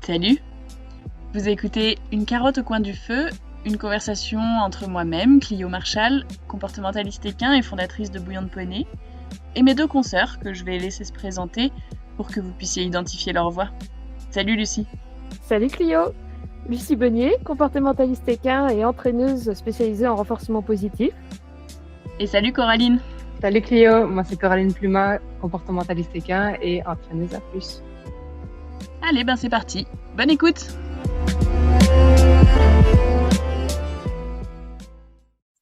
Salut! Vous écoutez Une carotte au coin du feu, une conversation entre moi-même, Clio Marchal, comportementaliste équin et fondatrice de Bouillon de Poney, et mes deux consoeurs que je vais laisser se présenter pour que vous puissiez identifier leur voix. Salut Lucie! Salut Clio, Lucie Bonnier, comportementaliste équin et entraîneuse spécialisée en renforcement positif. Et salut Coraline! Salut Clio, moi c'est Coraline Plumat, comportementaliste équin et entraîneuse à plus. Allez, c'est parti! Bonne écoute!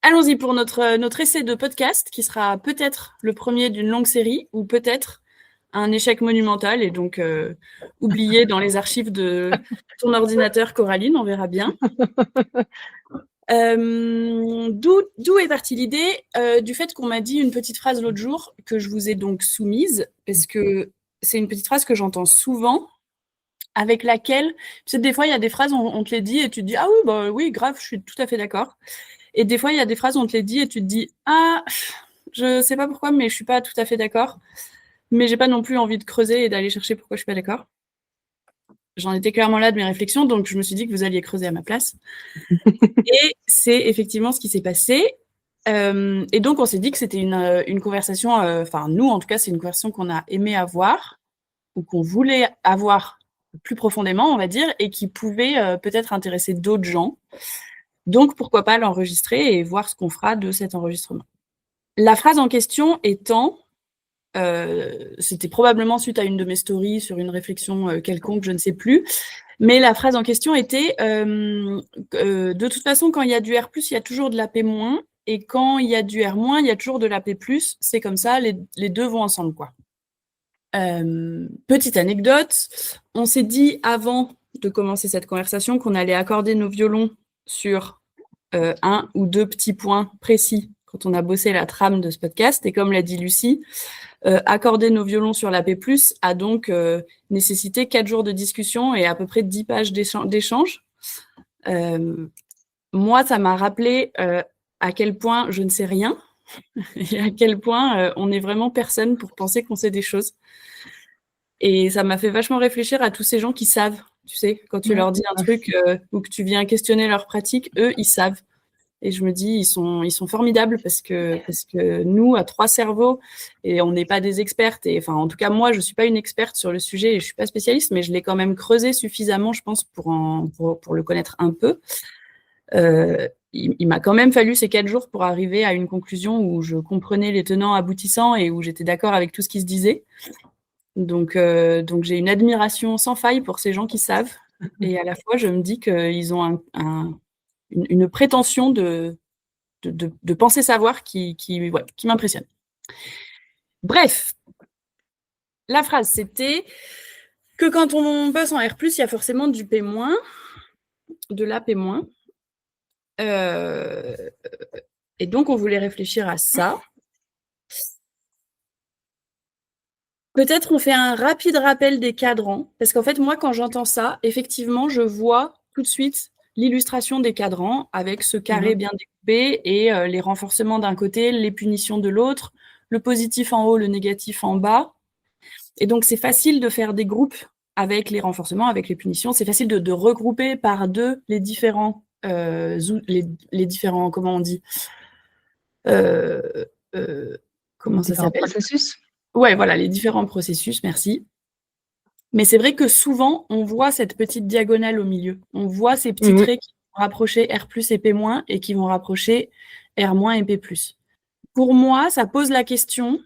Allons-y pour notre essai de podcast qui sera peut-être le premier d'une longue série ou peut-être un échec monumental et donc oublié dans les archives de ton ordinateur, Coraline, on verra bien. D'où est partie l'idée du fait qu'on m'a dit une petite phrase l'autre jour que je vous ai donc soumise, parce que c'est une petite phrase que j'entends souvent, avec laquelle, tu sais, des fois il y a des phrases, on te les dit et tu te dis « Ah oui, oui, grave, je suis tout à fait d'accord ». Et des fois il y a des phrases, on te les dit et tu te dis « Ah, je sais pas pourquoi, mais je suis pas tout à fait d'accord ». Mais j'ai pas non plus envie de creuser et d'aller chercher pourquoi je suis pas d'accord. J'en étais clairement là de mes réflexions, donc je me suis dit que vous alliez creuser à ma place. Et c'est effectivement ce qui s'est passé. Et donc on s'est dit que c'était une conversation, enfin nous en tout cas, c'est une conversation qu'on a aimé avoir, ou qu'on voulait avoir plus profondément, on va dire, et qui pouvait peut-être intéresser d'autres gens. Donc pourquoi pas l'enregistrer et voir ce qu'on fera de cet enregistrement. La phrase en question étant... c'était probablement suite à une de mes stories sur une réflexion quelconque, je ne sais plus. Mais la phrase en question était de toute façon, quand il y a du R+, il y a toujours de la P-, et quand il y a du R-, il y a toujours de la P+. C'est comme ça, les deux vont ensemble, quoi. Petite anecdote, on s'est dit avant de commencer cette conversation qu'on allait accorder nos violons sur un ou deux petits points précis quand on a bossé la trame de ce podcast. Et comme l'a dit Lucie, accorder nos violons sur la P+, a donc nécessité 4 jours de discussion et à peu près 10 pages d'échange. Moi, ça m'a rappelé à quel point je ne sais rien et à quel point on n'est vraiment personne pour penser qu'on sait des choses. Et ça m'a fait vachement réfléchir à tous ces gens qui savent, tu sais, quand tu leur dis un truc ou que tu viens questionner leur pratique, eux, ils savent. Et je me dis, ils sont formidables parce que nous, à 3 cerveaux, et on n'est pas des expertes, et enfin, en tout cas, moi, je suis pas une experte sur le sujet et je suis pas spécialiste, mais je l'ai quand même creusé suffisamment, je pense, pour le connaître un peu. Il m'a quand même fallu ces 4 jours pour arriver à une conclusion où je comprenais les tenants aboutissants et où j'étais d'accord avec tout ce qui se disait. Donc j'ai une admiration sans faille pour ces gens qui savent, et à la fois, je me dis qu'ils ont une prétention de penser savoir qui m'impressionne. Bref, la phrase, c'était que quand on passe en R+, il y a forcément du P-, de la P-. Et donc, on voulait réfléchir à ça. Peut-être on fait un rapide rappel des cadrans, parce qu'en fait, moi, quand j'entends ça, effectivement, je vois tout de suite l'illustration des cadrans avec ce carré bien découpé et les renforcements d'un côté, les punitions de l'autre, le positif en haut, le négatif en bas. Et donc, c'est facile de faire des groupes avec les renforcements, avec les punitions. C'est facile de regrouper par deux les différents, les différents, comment on dit comment ça s'appelle ? Processus. Ouais, voilà, les différents processus, merci. Mais c'est vrai que souvent, on voit cette petite diagonale au milieu. On voit ces petits traits qui vont rapprocher R+ et P- et qui vont rapprocher R- et P+. Pour moi, ça pose la question...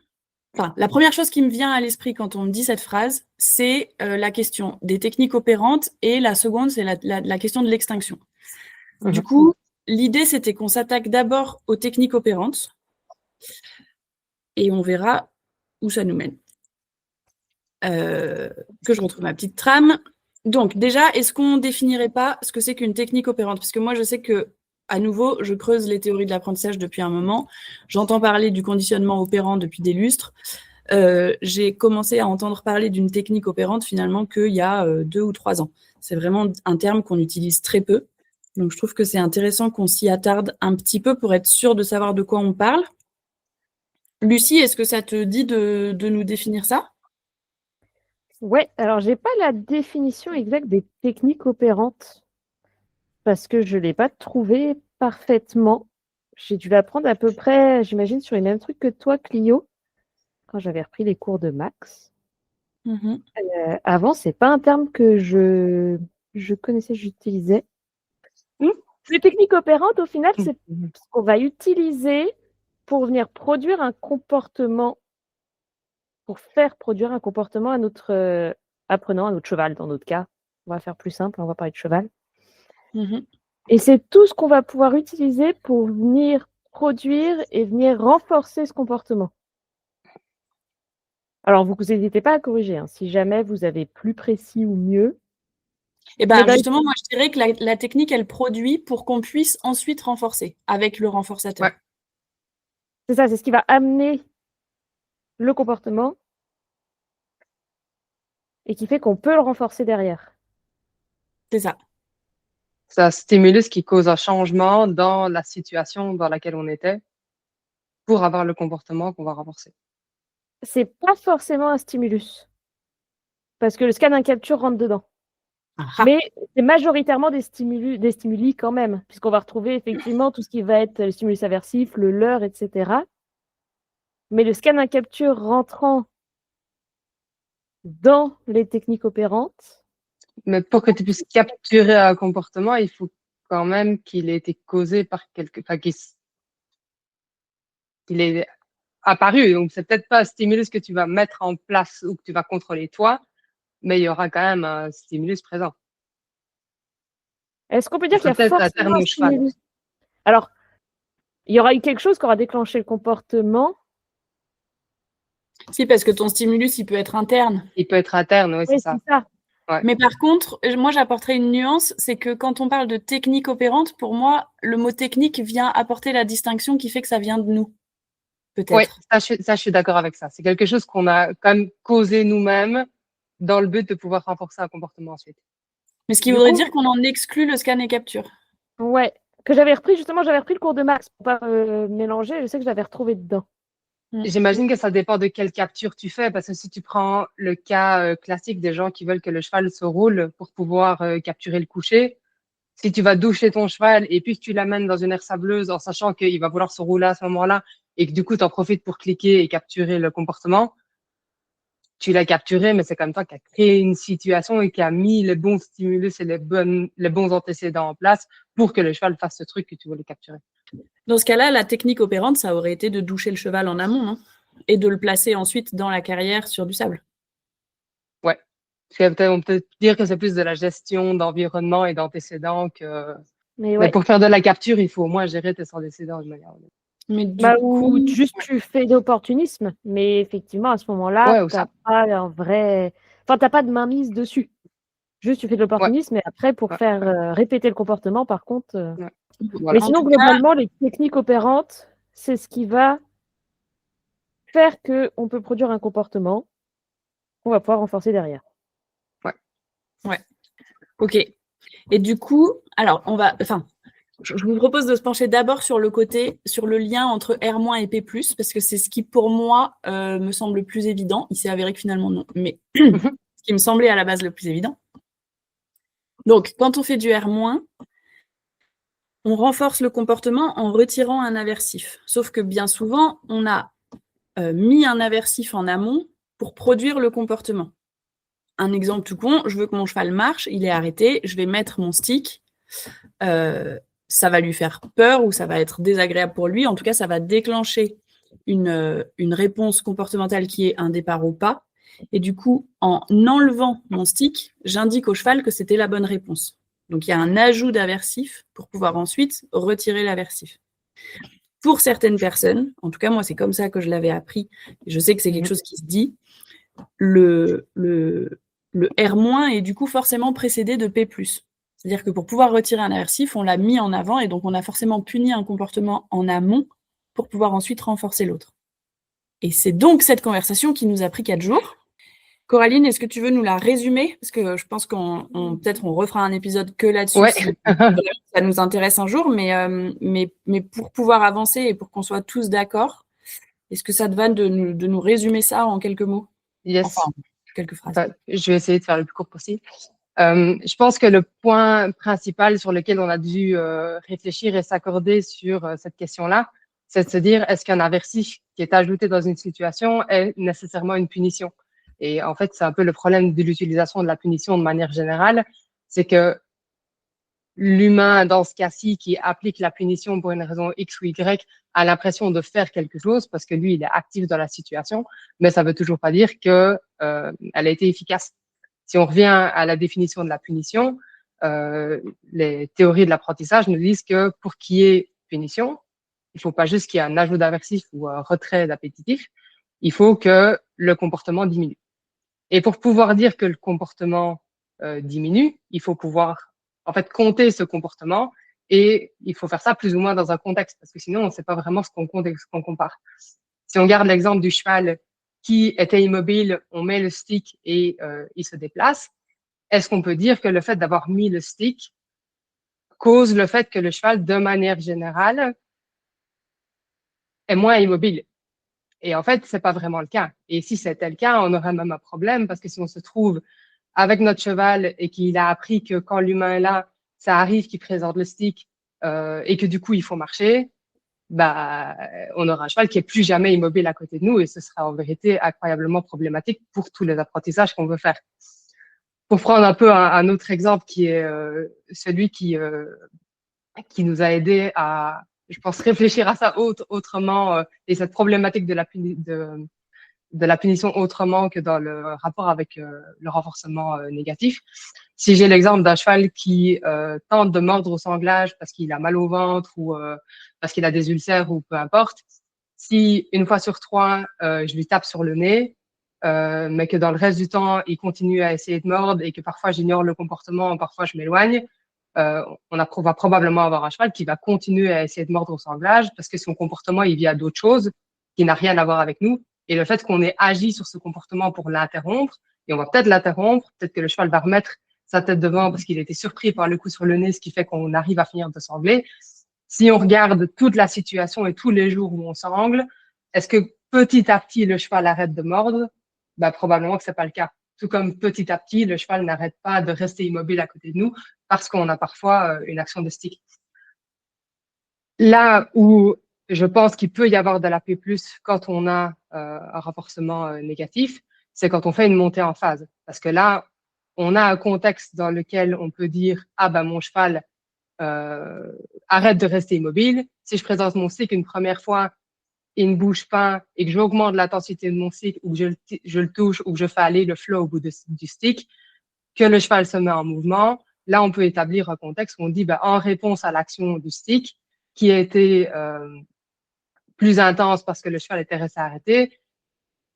Enfin, la première chose qui me vient à l'esprit quand on me dit cette phrase, c'est la question des techniques opérantes, et la seconde, c'est la question de l'extinction. Du coup, l'idée, c'était qu'on s'attaque d'abord aux techniques opérantes, et on verra où ça nous mène. Que je retrouve ma petite trame. Donc, déjà, est-ce qu'on définirait pas ce que c'est qu'une technique opérante ? Parce que moi, je sais que, à nouveau, je creuse les théories de l'apprentissage depuis un moment. J'entends parler du conditionnement opérant depuis des lustres. J'ai commencé à entendre parler d'une technique opérante, finalement, qu'il y a 2 ou 3 ans. C'est vraiment un terme qu'on utilise très peu. Donc, je trouve que c'est intéressant qu'on s'y attarde un petit peu pour être sûr de savoir de quoi on parle. Lucie, est-ce que ça te dit de nous définir ça ? Ouais, alors j'ai pas la définition exacte des techniques opérantes parce que je l'ai pas trouvée parfaitement. J'ai dû l'apprendre à peu près, j'imagine, sur les mêmes trucs que toi, Clio, quand j'avais repris les cours de Max. Mhm. Avant, c'est pas un terme que je connaissais, j'utilisais. Les techniques opérantes, au final, c'est ce qu'on va utiliser pour venir produire un comportement, pour faire produire un comportement à notre apprenant, à notre cheval, dans notre cas. On va faire plus simple, on va parler de cheval. Mhm. Et c'est tout ce qu'on va pouvoir utiliser pour venir produire et venir renforcer ce comportement. Alors, vous n'hésitez pas à corriger, hein, si jamais vous avez plus précis ou mieux. Et Mais ben dans les- justement, moi je dirais que la technique, elle produit pour qu'on puisse ensuite renforcer avec le renforçateur. Ouais. C'est ça, c'est ce qui va amener le comportement et qui fait qu'on peut le renforcer derrière. C'est ça. C'est un stimulus qui cause un changement dans la situation dans laquelle on était pour avoir le comportement qu'on va renforcer. C'est pas forcément un stimulus, parce que le scan and capture rentre dedans. Ah ah. Mais c'est majoritairement des stimuli quand même, puisqu'on va retrouver effectivement tout ce qui va être le stimulus aversif, le leurre, etc. Mais le scan and capture rentrant dans les techniques opérantes, Mais pour que tu puisses capturer un comportement, il faut quand même qu'il ait été causé par enfin, qu'il ait apparu. Donc, c'est peut-être pas un stimulus que tu vas mettre en place ou que tu vas contrôler toi, mais il y aura quand même un stimulus présent. est-ce qu'on peut Ça dire qu'il y sera a peut-être forcément interne un au cheval. stimulus? Alors, il y aura eu quelque chose qui aura déclenché le comportement. Si, parce que ton stimulus, il peut être interne. Il peut être interne, oui, c'est Oui, ça. c'est ça. Ouais. Mais par contre, moi j'apporterai une nuance, c'est que quand on parle de technique opérante, pour moi, le mot technique vient apporter la distinction qui fait que ça vient de nous, Oui, peut-être. ça, je suis d'accord avec ça. C'est quelque chose qu'on a quand même causé nous-mêmes dans le but de pouvoir renforcer un comportement ensuite. Mais ce qui Du voudrait coup, dire qu'on en exclut le scan et capture. ouais, que j'avais repris le cours de Max pour pas mélanger. Je sais que je l'avais retrouvé dedans. J'imagine que ça dépend de quelle capture tu fais, parce que si tu prends le cas classique des gens qui veulent que le cheval se roule pour pouvoir capturer le coucher, si tu vas doucher ton cheval et puis que tu l'amènes dans une aire sableuse en sachant qu'il va vouloir se rouler à ce moment-là et que du coup tu en profites pour cliquer et capturer le comportement, tu l'as capturé, mais c'est comme toi qui as créé une situation et qui a mis les bons stimulus et les bons antécédents en place pour que le cheval fasse ce truc que tu voulais capturer. Dans ce cas-là, la technique opérante, ça aurait été de doucher le cheval en amont, non? Et de le placer ensuite dans la carrière sur du sable. Ouais. On peut dire que c'est plus de la gestion d'environnement et d'antécédents que. Mais Mais ouais. pour faire de la capture, il faut au moins gérer tes antécédents de manière. Mais du Bah, coup, ou juste tu fais d'opportunisme, mais effectivement, à ce moment-là, Ouais, ou t'as ça. pas un vrai. Enfin, t'as pas de mainmise dessus. Juste, tu fais de Ouais, l'opportunisme, et après, pour ouais, faire répéter le comportement, par contre. ouais. Mais Voilà. en sinon, tout cas, globalement, les techniques opérantes, c'est ce qui va faire qu'on peut produire un comportement qu'on va pouvoir renforcer derrière. ouais. Ok. Et du coup, alors, je vous propose de se pencher d'abord sur le lien entre R- et P+, parce que c'est ce qui, pour moi, me semble le plus évident. Il s'est avéré que finalement, non. Mais ce qui me semblait à la base le plus évident. Donc, quand on fait du R-, on renforce le comportement en retirant un aversif. Sauf que bien souvent, on a mis un aversif en amont pour produire le comportement. Un exemple tout con, je veux que mon cheval marche, il est arrêté, je vais mettre mon stick, ça va lui faire peur ou ça va être désagréable pour lui. En tout cas, ça va déclencher une réponse comportementale qui est un départ au pas. Et du coup, en enlevant mon stick, j'indique au cheval que c'était la bonne réponse. Donc, il y a un ajout d'aversif pour pouvoir ensuite retirer l'aversif. Pour certaines personnes, en tout cas, moi, c'est comme ça que je l'avais appris, et je sais que c'est quelque chose qui se dit, le R- est du coup forcément précédé de P+. C'est-à-dire que pour pouvoir retirer un aversif, on l'a mis en avant et donc on a forcément puni un comportement en amont pour pouvoir ensuite renforcer l'autre. Et c'est donc cette conversation qui nous a pris 4 jours. Coraline, est-ce que tu veux nous la résumer? Parce que je pense peut-être on refera un épisode que là-dessus Ouais. si ça nous intéresse un jour, mais pour pouvoir avancer et pour qu'on soit tous d'accord, est-ce que ça te va de nous résumer ça en quelques mots? Yes. Enfin, quelques phrases. Enfin, je vais essayer de faire le plus court possible. Je pense que le point principal sur lequel on a dû réfléchir et s'accorder sur cette question-là, c'est de se dire, est-ce qu'un aversif qui est ajouté dans une situation est nécessairement une punition? Et en fait, c'est un peu le problème de l'utilisation de la punition de manière générale, c'est que l'humain, dans ce cas-ci, qui applique la punition pour une raison X ou Y, a l'impression de faire quelque chose parce que lui, il est actif dans la situation, mais ça veut toujours pas dire que elle a été efficace. Si on revient à la définition de la punition, les théories de l'apprentissage nous disent que pour qu'il y ait punition, il faut pas juste qu'il y ait un ajout d'aversif ou un retrait d'appétitif, il faut que le comportement diminue. Et pour pouvoir dire que le comportement diminue, il faut pouvoir en fait compter ce comportement et il faut faire ça plus ou moins dans un contexte parce que sinon on ne sait pas vraiment ce qu'on compte et ce qu'on compare. Si on garde l'exemple du cheval qui était immobile, on met le stick et il se déplace, est-ce qu'on peut dire que le fait d'avoir mis le stick cause le fait que le cheval, de manière générale, est moins immobile? Et en fait, c'est pas vraiment le cas. Et si c'était le cas, on aurait même un problème parce que si on se trouve avec notre cheval et qu'il a appris que quand l'humain est là, ça arrive qu'il présente le stick et que du coup, il faut marcher, bah, on aura un cheval qui est plus jamais immobile à côté de nous et ce sera en vérité incroyablement problématique pour tous les apprentissages qu'on veut faire. Pour prendre un peu un autre exemple qui est celui qui nous a aidé à, je pense, réfléchir à ça autrement et cette problématique de la punition autrement que dans le rapport avec le renforcement négatif. Si j'ai l'exemple d'un cheval qui tente de mordre au sanglage parce qu'il a mal au ventre ou parce qu'il a des ulcères ou peu importe, si une fois sur trois, je lui tape sur le nez, mais que dans le reste du temps, il continue à essayer de mordre et que parfois j'ignore le comportement, parfois je m'éloigne, on va probablement avoir un cheval qui va continuer à essayer de mordre au sanglage parce que son comportement, il vient d'autre chose qui n'a rien à voir avec nous. Et le fait qu'on ait agi sur ce comportement pour l'interrompre, et on va peut-être l'interrompre, peut-être que le cheval va remettre sa tête devant parce qu'il a été surpris par le coup sur le nez, ce qui fait qu'on arrive à finir de sangler. Si on regarde toute la situation et tous les jours où on sangle, est-ce que petit à petit le cheval arrête de mordre? Ben, probablement que c'est pas le cas. Tout comme petit à petit, le cheval n'arrête pas de rester immobile à côté de nous parce qu'on a parfois une action de stick. Là où je pense qu'il peut y avoir de la P+, quand on a un renforcement négatif, c'est quand on fait une montée en phase. Parce que là, on a un contexte dans lequel on peut dire « Ah ben mon cheval arrête de rester immobile. Si je présente mon stick une première fois, il ne bouge pas et que j'augmente l'intensité de mon stick ou que je le touche ou que je fais aller le flow au bout du stick, que le cheval se met en mouvement, là on peut établir un contexte où on dit ben, en réponse à l'action du stick qui a été plus intense parce que le cheval était resté arrêté,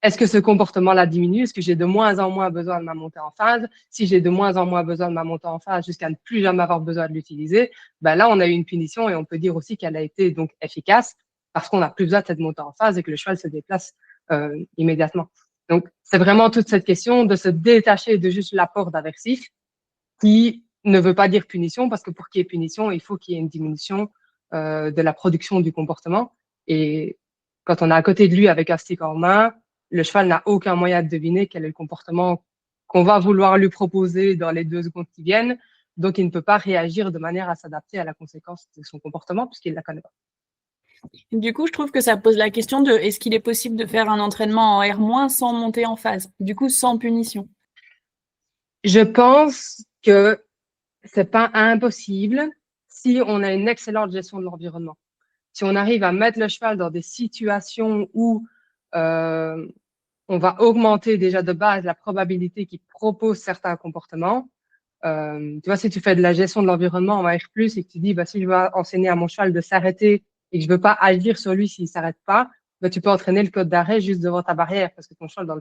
est-ce que ce comportement-là diminue? Est-ce que j'ai de moins en moins besoin de ma montée en phase? Si j'ai de moins en moins besoin de ma montée en phase jusqu'à ne plus jamais avoir besoin de l'utiliser, ben là, on a eu une punition et on peut dire aussi qu'elle a été donc efficace parce qu'on n'a plus besoin de cette montée en phase et que le cheval se déplace immédiatement. Donc, c'est vraiment toute cette question de se détacher de juste l'apport d'aversif qui ne veut pas dire punition parce que pour qu'il y ait punition, il faut qu'il y ait une diminution de la production du comportement. Et quand on est à côté de lui avec un stick en main, le cheval n'a aucun moyen de deviner quel est le comportement qu'on va vouloir lui proposer dans les 2 secondes qui viennent. Donc, il ne peut pas réagir de manière à s'adapter à la conséquence de son comportement puisqu'il ne la connaît pas. Du coup, je trouve que ça pose la question de est-ce qu'il est possible de faire un entraînement en R- sans monter en phase, du coup sans punition? Je pense que c'est pas impossible si on a une excellente gestion de l'environnement. Si on arrive à mettre le cheval dans des situations où on va augmenter déjà de base la probabilité qu'il propose certains comportements. Tu vois, si tu fais de la gestion de l'environnement en R+, et que tu dis, bah, si je veux enseigner à mon cheval de s'arrêter et que je veux pas agir sur lui s'il s'arrête pas, bah, tu peux entraîner le code d'arrêt juste devant ta barrière parce que ton cheval,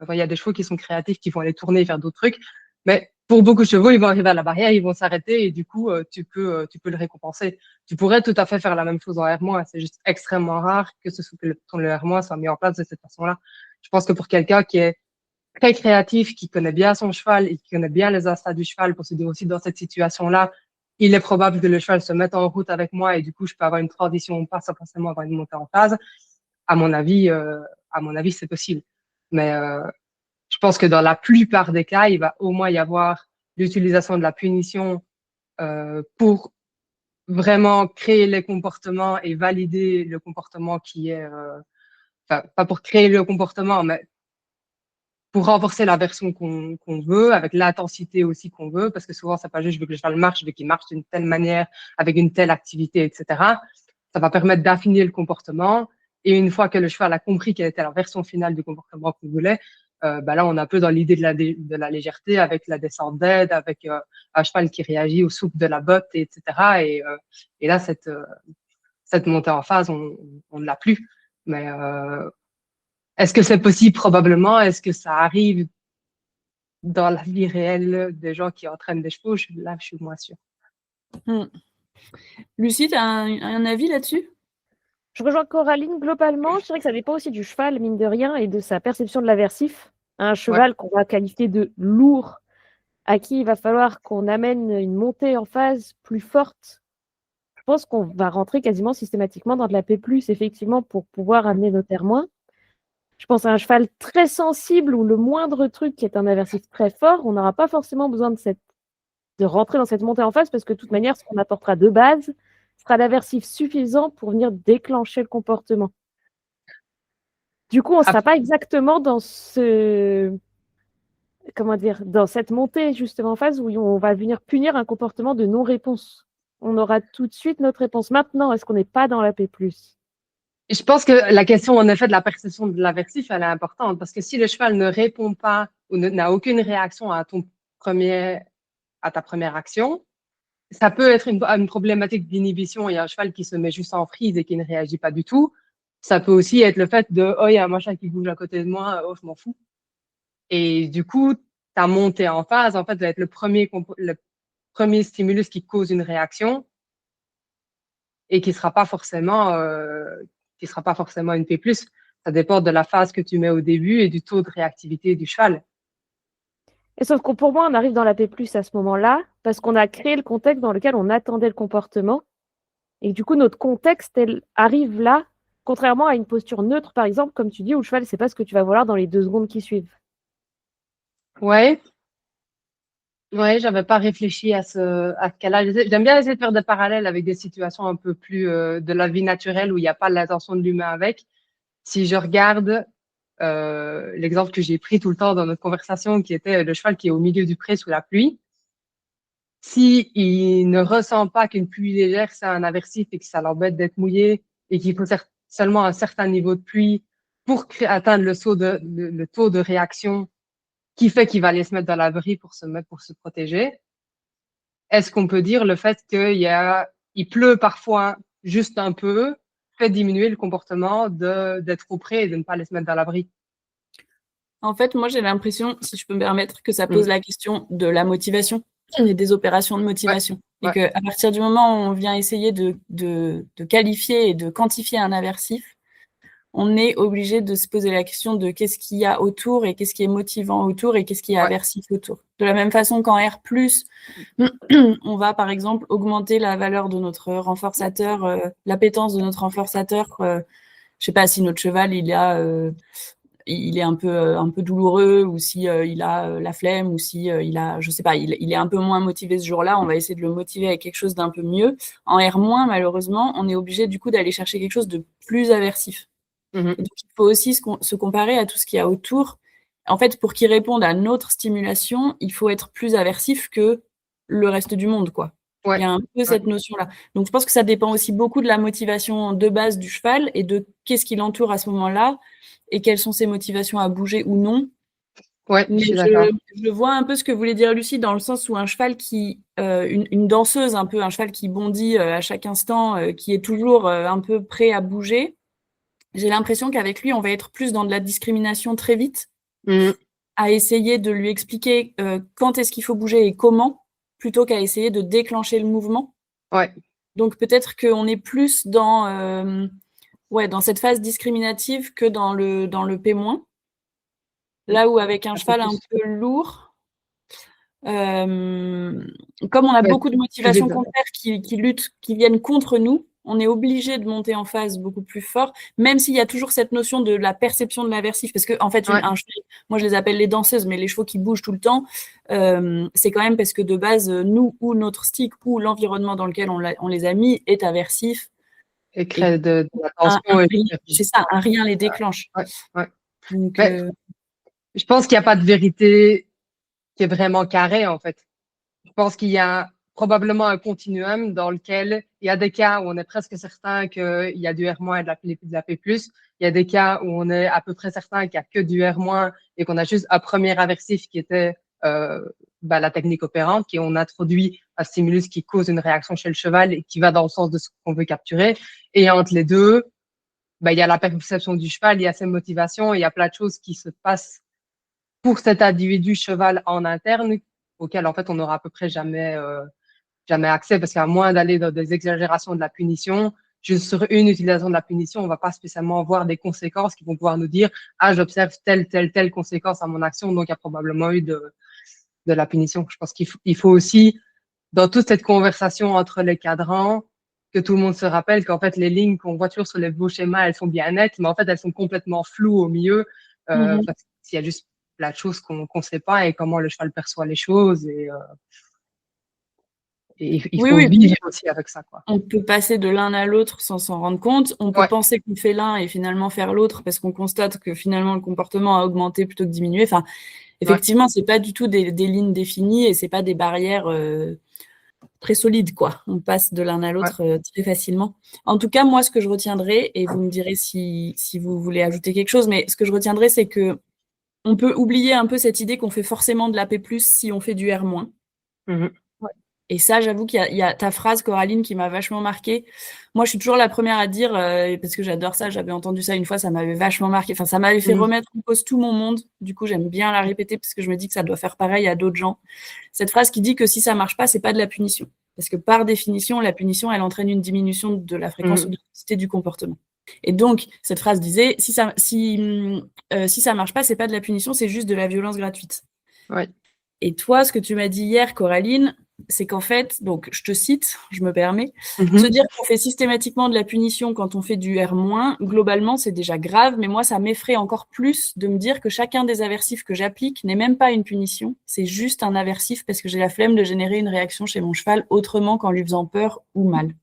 enfin, il y a des chevaux qui sont créatifs, qui vont aller tourner et faire d'autres trucs. Mais pour beaucoup de chevaux, ils vont arriver à la barrière, ils vont s'arrêter et du coup, tu peux le récompenser. Tu pourrais tout à fait faire la même chose en R-, c'est juste extrêmement rare que le R- soit mis en place de cette façon-là. Je pense que pour quelqu'un qui est très créatif, qui connaît bien son cheval et qui connaît bien les instincts du cheval pour se dire aussi dans cette situation-là, il est probable que le cheval se mette en route avec moi et du coup, je peux avoir une transition pas sans forcément avoir une montée en phase. À mon avis, c'est possible. Mais je pense que dans la plupart des cas, il va au moins y avoir l'utilisation de la punition pour vraiment créer les comportements et valider le comportement qui est, enfin, pas pour créer le comportement, mais pour renforcer la version qu'on veut, avec l'intensité aussi qu'on veut, parce que souvent, c'est pas juste je veux que le cheval marche, je veux qu'il marche d'une telle manière, avec une telle activité, etc. Ça va permettre d'affiner le comportement. Et une fois que le cheval a compris quelle était la version finale du comportement qu'on voulait, là, on est un peu dans l'idée de la légèreté, avec la descente d'aide, avec un cheval qui réagit au souffle de la botte, etc. Et là, cette montée en phase, on ne l'a plus. Mais est-ce que c'est possible? Probablement. Est-ce que ça arrive dans la vie réelle des gens qui entraînent des chevaux? Là, je suis moins sûre. Lucie, tu as un avis là-dessus? Je rejoins Coraline globalement. Je dirais que ça dépend aussi du cheval, mine de rien, et de sa perception de l'aversif. Un cheval qu'on va qualifier de lourd, à qui il va falloir qu'on amène une montée en phase plus forte. Je pense qu'on va rentrer quasiment systématiquement dans de la P+, effectivement, pour pouvoir amener nos terres moins. Je pense à un cheval très sensible où le moindre truc qui est un aversif très fort, on n'aura pas forcément besoin de rentrer dans cette montée en phase parce que de toute manière, ce qu'on apportera de base sera l'aversif suffisant pour venir déclencher le comportement. Du coup, on ne sera pas exactement dans dans cette montée justement en phase où on va venir punir un comportement de non-réponse. On aura tout de suite notre réponse. Maintenant, est-ce qu'on n'est pas dans la P+? Je pense que la question, en effet, de la perception de l'aversif, elle est importante parce que si le cheval ne répond pas ou n'a aucune réaction à ta première action, ça peut être une problématique d'inhibition. Il y a un cheval qui se met juste en frise et qui ne réagit pas du tout. Ça peut aussi être le fait de « Oh, il y a un machin qui bouge à côté de moi, oh, je m'en fous ». Et du coup, ta montée en phase, en fait, va être le premier stimulus qui cause une réaction et qui sera pas forcément une P+. Ça dépend de la phase que tu mets au début et du taux de réactivité du cheval. Et sauf que pour moi, on arrive dans la P+, à ce moment-là, parce qu'on a créé le contexte dans lequel on attendait le comportement. Et du coup, notre contexte, elle arrive là, contrairement à une posture neutre, par exemple, comme tu dis, où le cheval ne sait pas ce que tu vas vouloir dans les 2 secondes qui suivent. Ouais. Ouais, j'avais pas réfléchi à ce cas-là. J'aime bien essayer de faire des parallèles avec des situations un peu plus de la vie naturelle où il n'y a pas l'intention de l'humain avec. Si je regarde l'exemple que j'ai pris tout le temps dans notre conversation, qui était le cheval qui est au milieu du pré sous la pluie, si il ne ressent pas qu'une pluie légère, c'est un aversif et que ça l'embête d'être mouillé et qu'il faut seulement un certain niveau de pluie pour atteindre le taux de réaction qui fait qu'il va aller se mettre dans l'abri pour se protéger. Est-ce qu'on peut dire le fait il pleut parfois juste un peu fait diminuer le comportement d'être au pré et de ne pas aller se mettre dans l'abri? En fait, moi, j'ai l'impression, si je peux me permettre, que ça pose la question de la motivation et des opérations de motivation. Et qu'à partir du moment où on vient essayer de qualifier et de quantifier un aversif, on est obligé de se poser la question de qu'est-ce qu'il y a autour et qu'est-ce qui est motivant autour et qu'est-ce qui est aversif autour. De la même façon qu'en R+, on va par exemple augmenter la valeur de notre renforçateur, l'appétence de notre renforçateur. Je sais pas si notre cheval il est un peu douloureux ou si il a la flemme ou si il a, je sais pas, il est un peu moins motivé ce jour-là, on va essayer de le motiver avec quelque chose d'un peu mieux. En R-, malheureusement, on est obligé du coup d'aller chercher quelque chose de plus aversif. Et donc, il faut aussi se comparer à tout ce qu'il y a autour. En fait, pour qu'il réponde à notre stimulation, il faut être plus aversif que le reste du monde, quoi. Il y a un peu cette notion-là. Donc, je pense que ça dépend aussi beaucoup de la motivation de base du cheval et de qu'est-ce qui l'entoure à ce moment-là et quelles sont ses motivations à bouger ou non. Ouais, mais je suis d'accord. Je vois un peu ce que voulait dire Lucie dans le sens où un cheval une danseuse un peu, un cheval qui bondit à chaque instant, qui est toujours un peu prêt à bouger. J'ai l'impression qu'avec lui, on va être plus dans de la discrimination très vite, à essayer de lui expliquer quand est-ce qu'il faut bouger et comment, plutôt qu'à essayer de déclencher le mouvement. Ouais. Donc peut-être qu'on est plus dans cette phase discriminative que dans le P-. Là où avec un cheval un peu lourd, comme on a beaucoup de motivations contraires qui luttent, qui viennent contre nous, on est obligé de monter en phase beaucoup plus fort, même s'il y a toujours cette notion de la perception de l'aversif, parce que en fait, Ouais. un cheval, moi je les appelle les danseuses, mais les chevaux qui bougent tout le temps, c'est quand même parce que de base, nous ou notre stick ou l'environnement dans lequel on les a mis est aversif. Et crée de la tension C'est ça, un rien les déclenche. Ouais. Donc, Mais je pense qu'il n'y a pas de vérité qui est vraiment carrée, en fait. Je pense qu'il y a probablement un continuum dans lequel il y a des cas où on est presque certain qu'il y a du R- et de la P+. Il y a des cas où on est à peu près certain qu'il n'y a que du R- et qu'on a juste un premier aversif qui était la technique opérante, qui on introduit un stimulus qui cause une réaction chez le cheval et qui va dans le sens de ce qu'on veut capturer. Et entre les deux, il y a la perception du cheval, il y a ses motivations, il y a plein de choses qui se passent pour cet individu cheval en interne auquel en fait on n'aura à peu près jamais accès, parce qu'à moins d'aller dans des exagérations de la punition, juste sur une utilisation de la punition, on va pas spécialement voir des conséquences qui vont pouvoir nous dire j'observe telle conséquence à mon action, donc il y a probablement eu de la punition. Je pense qu'il faut aussi, dans toute cette conversation entre les cadrans, que tout le monde se rappelle qu'en fait les lignes qu'on voit toujours sur les beaux schémas, elles sont bien nettes, mais en fait elles sont complètement floues au milieu, parce qu'il y a juste plein de choses qu'on sait pas et comment le cheval perçoit les choses, et il faut vivre aussi avec ça, quoi. On peut passer de l'un à l'autre sans s'en rendre compte. On peut penser qu'on fait l'un et finalement faire l'autre parce qu'on constate que finalement le comportement a augmenté plutôt que diminué. Enfin, effectivement, c'est pas du tout des lignes définies et c'est pas des barrières très solides, quoi. On passe de l'un à l'autre très facilement. En tout cas, moi, ce que je retiendrai, et vous me direz si vous voulez ajouter quelque chose, mais ce que je retiendrai, c'est que on peut oublier un peu cette idée qu'on fait forcément de la P+, si on fait du R-. Et ça, j'avoue qu'il y a ta phrase, Coraline, qui m'a vachement marquée. Moi, je suis toujours la première à dire, parce que j'adore ça, j'avais entendu ça une fois, ça m'avait vachement marqué. Enfin, ça m'avait fait remettre en cause tout mon monde. Du coup, j'aime bien la répéter parce que je me dis que ça doit faire pareil à d'autres gens. Cette phrase qui dit que si ça marche pas, c'est pas de la punition. Parce que par définition, la punition, elle entraîne une diminution de la fréquence ou de l'intensité du comportement. Et donc, cette phrase disait, si ça marche pas, c'est pas de la punition, c'est juste de la violence gratuite. Ouais. Et toi, ce que tu m'as dit hier, Coraline, c'est qu'en fait, donc je te cite, je me permets, se dire qu'on fait systématiquement de la punition quand on fait du R-, globalement, c'est déjà grave, mais moi, ça m'effraie encore plus de me dire que chacun des aversifs que j'applique n'est même pas une punition, c'est juste un aversif parce que j'ai la flemme de générer une réaction chez mon cheval autrement qu'en lui faisant peur ou mal.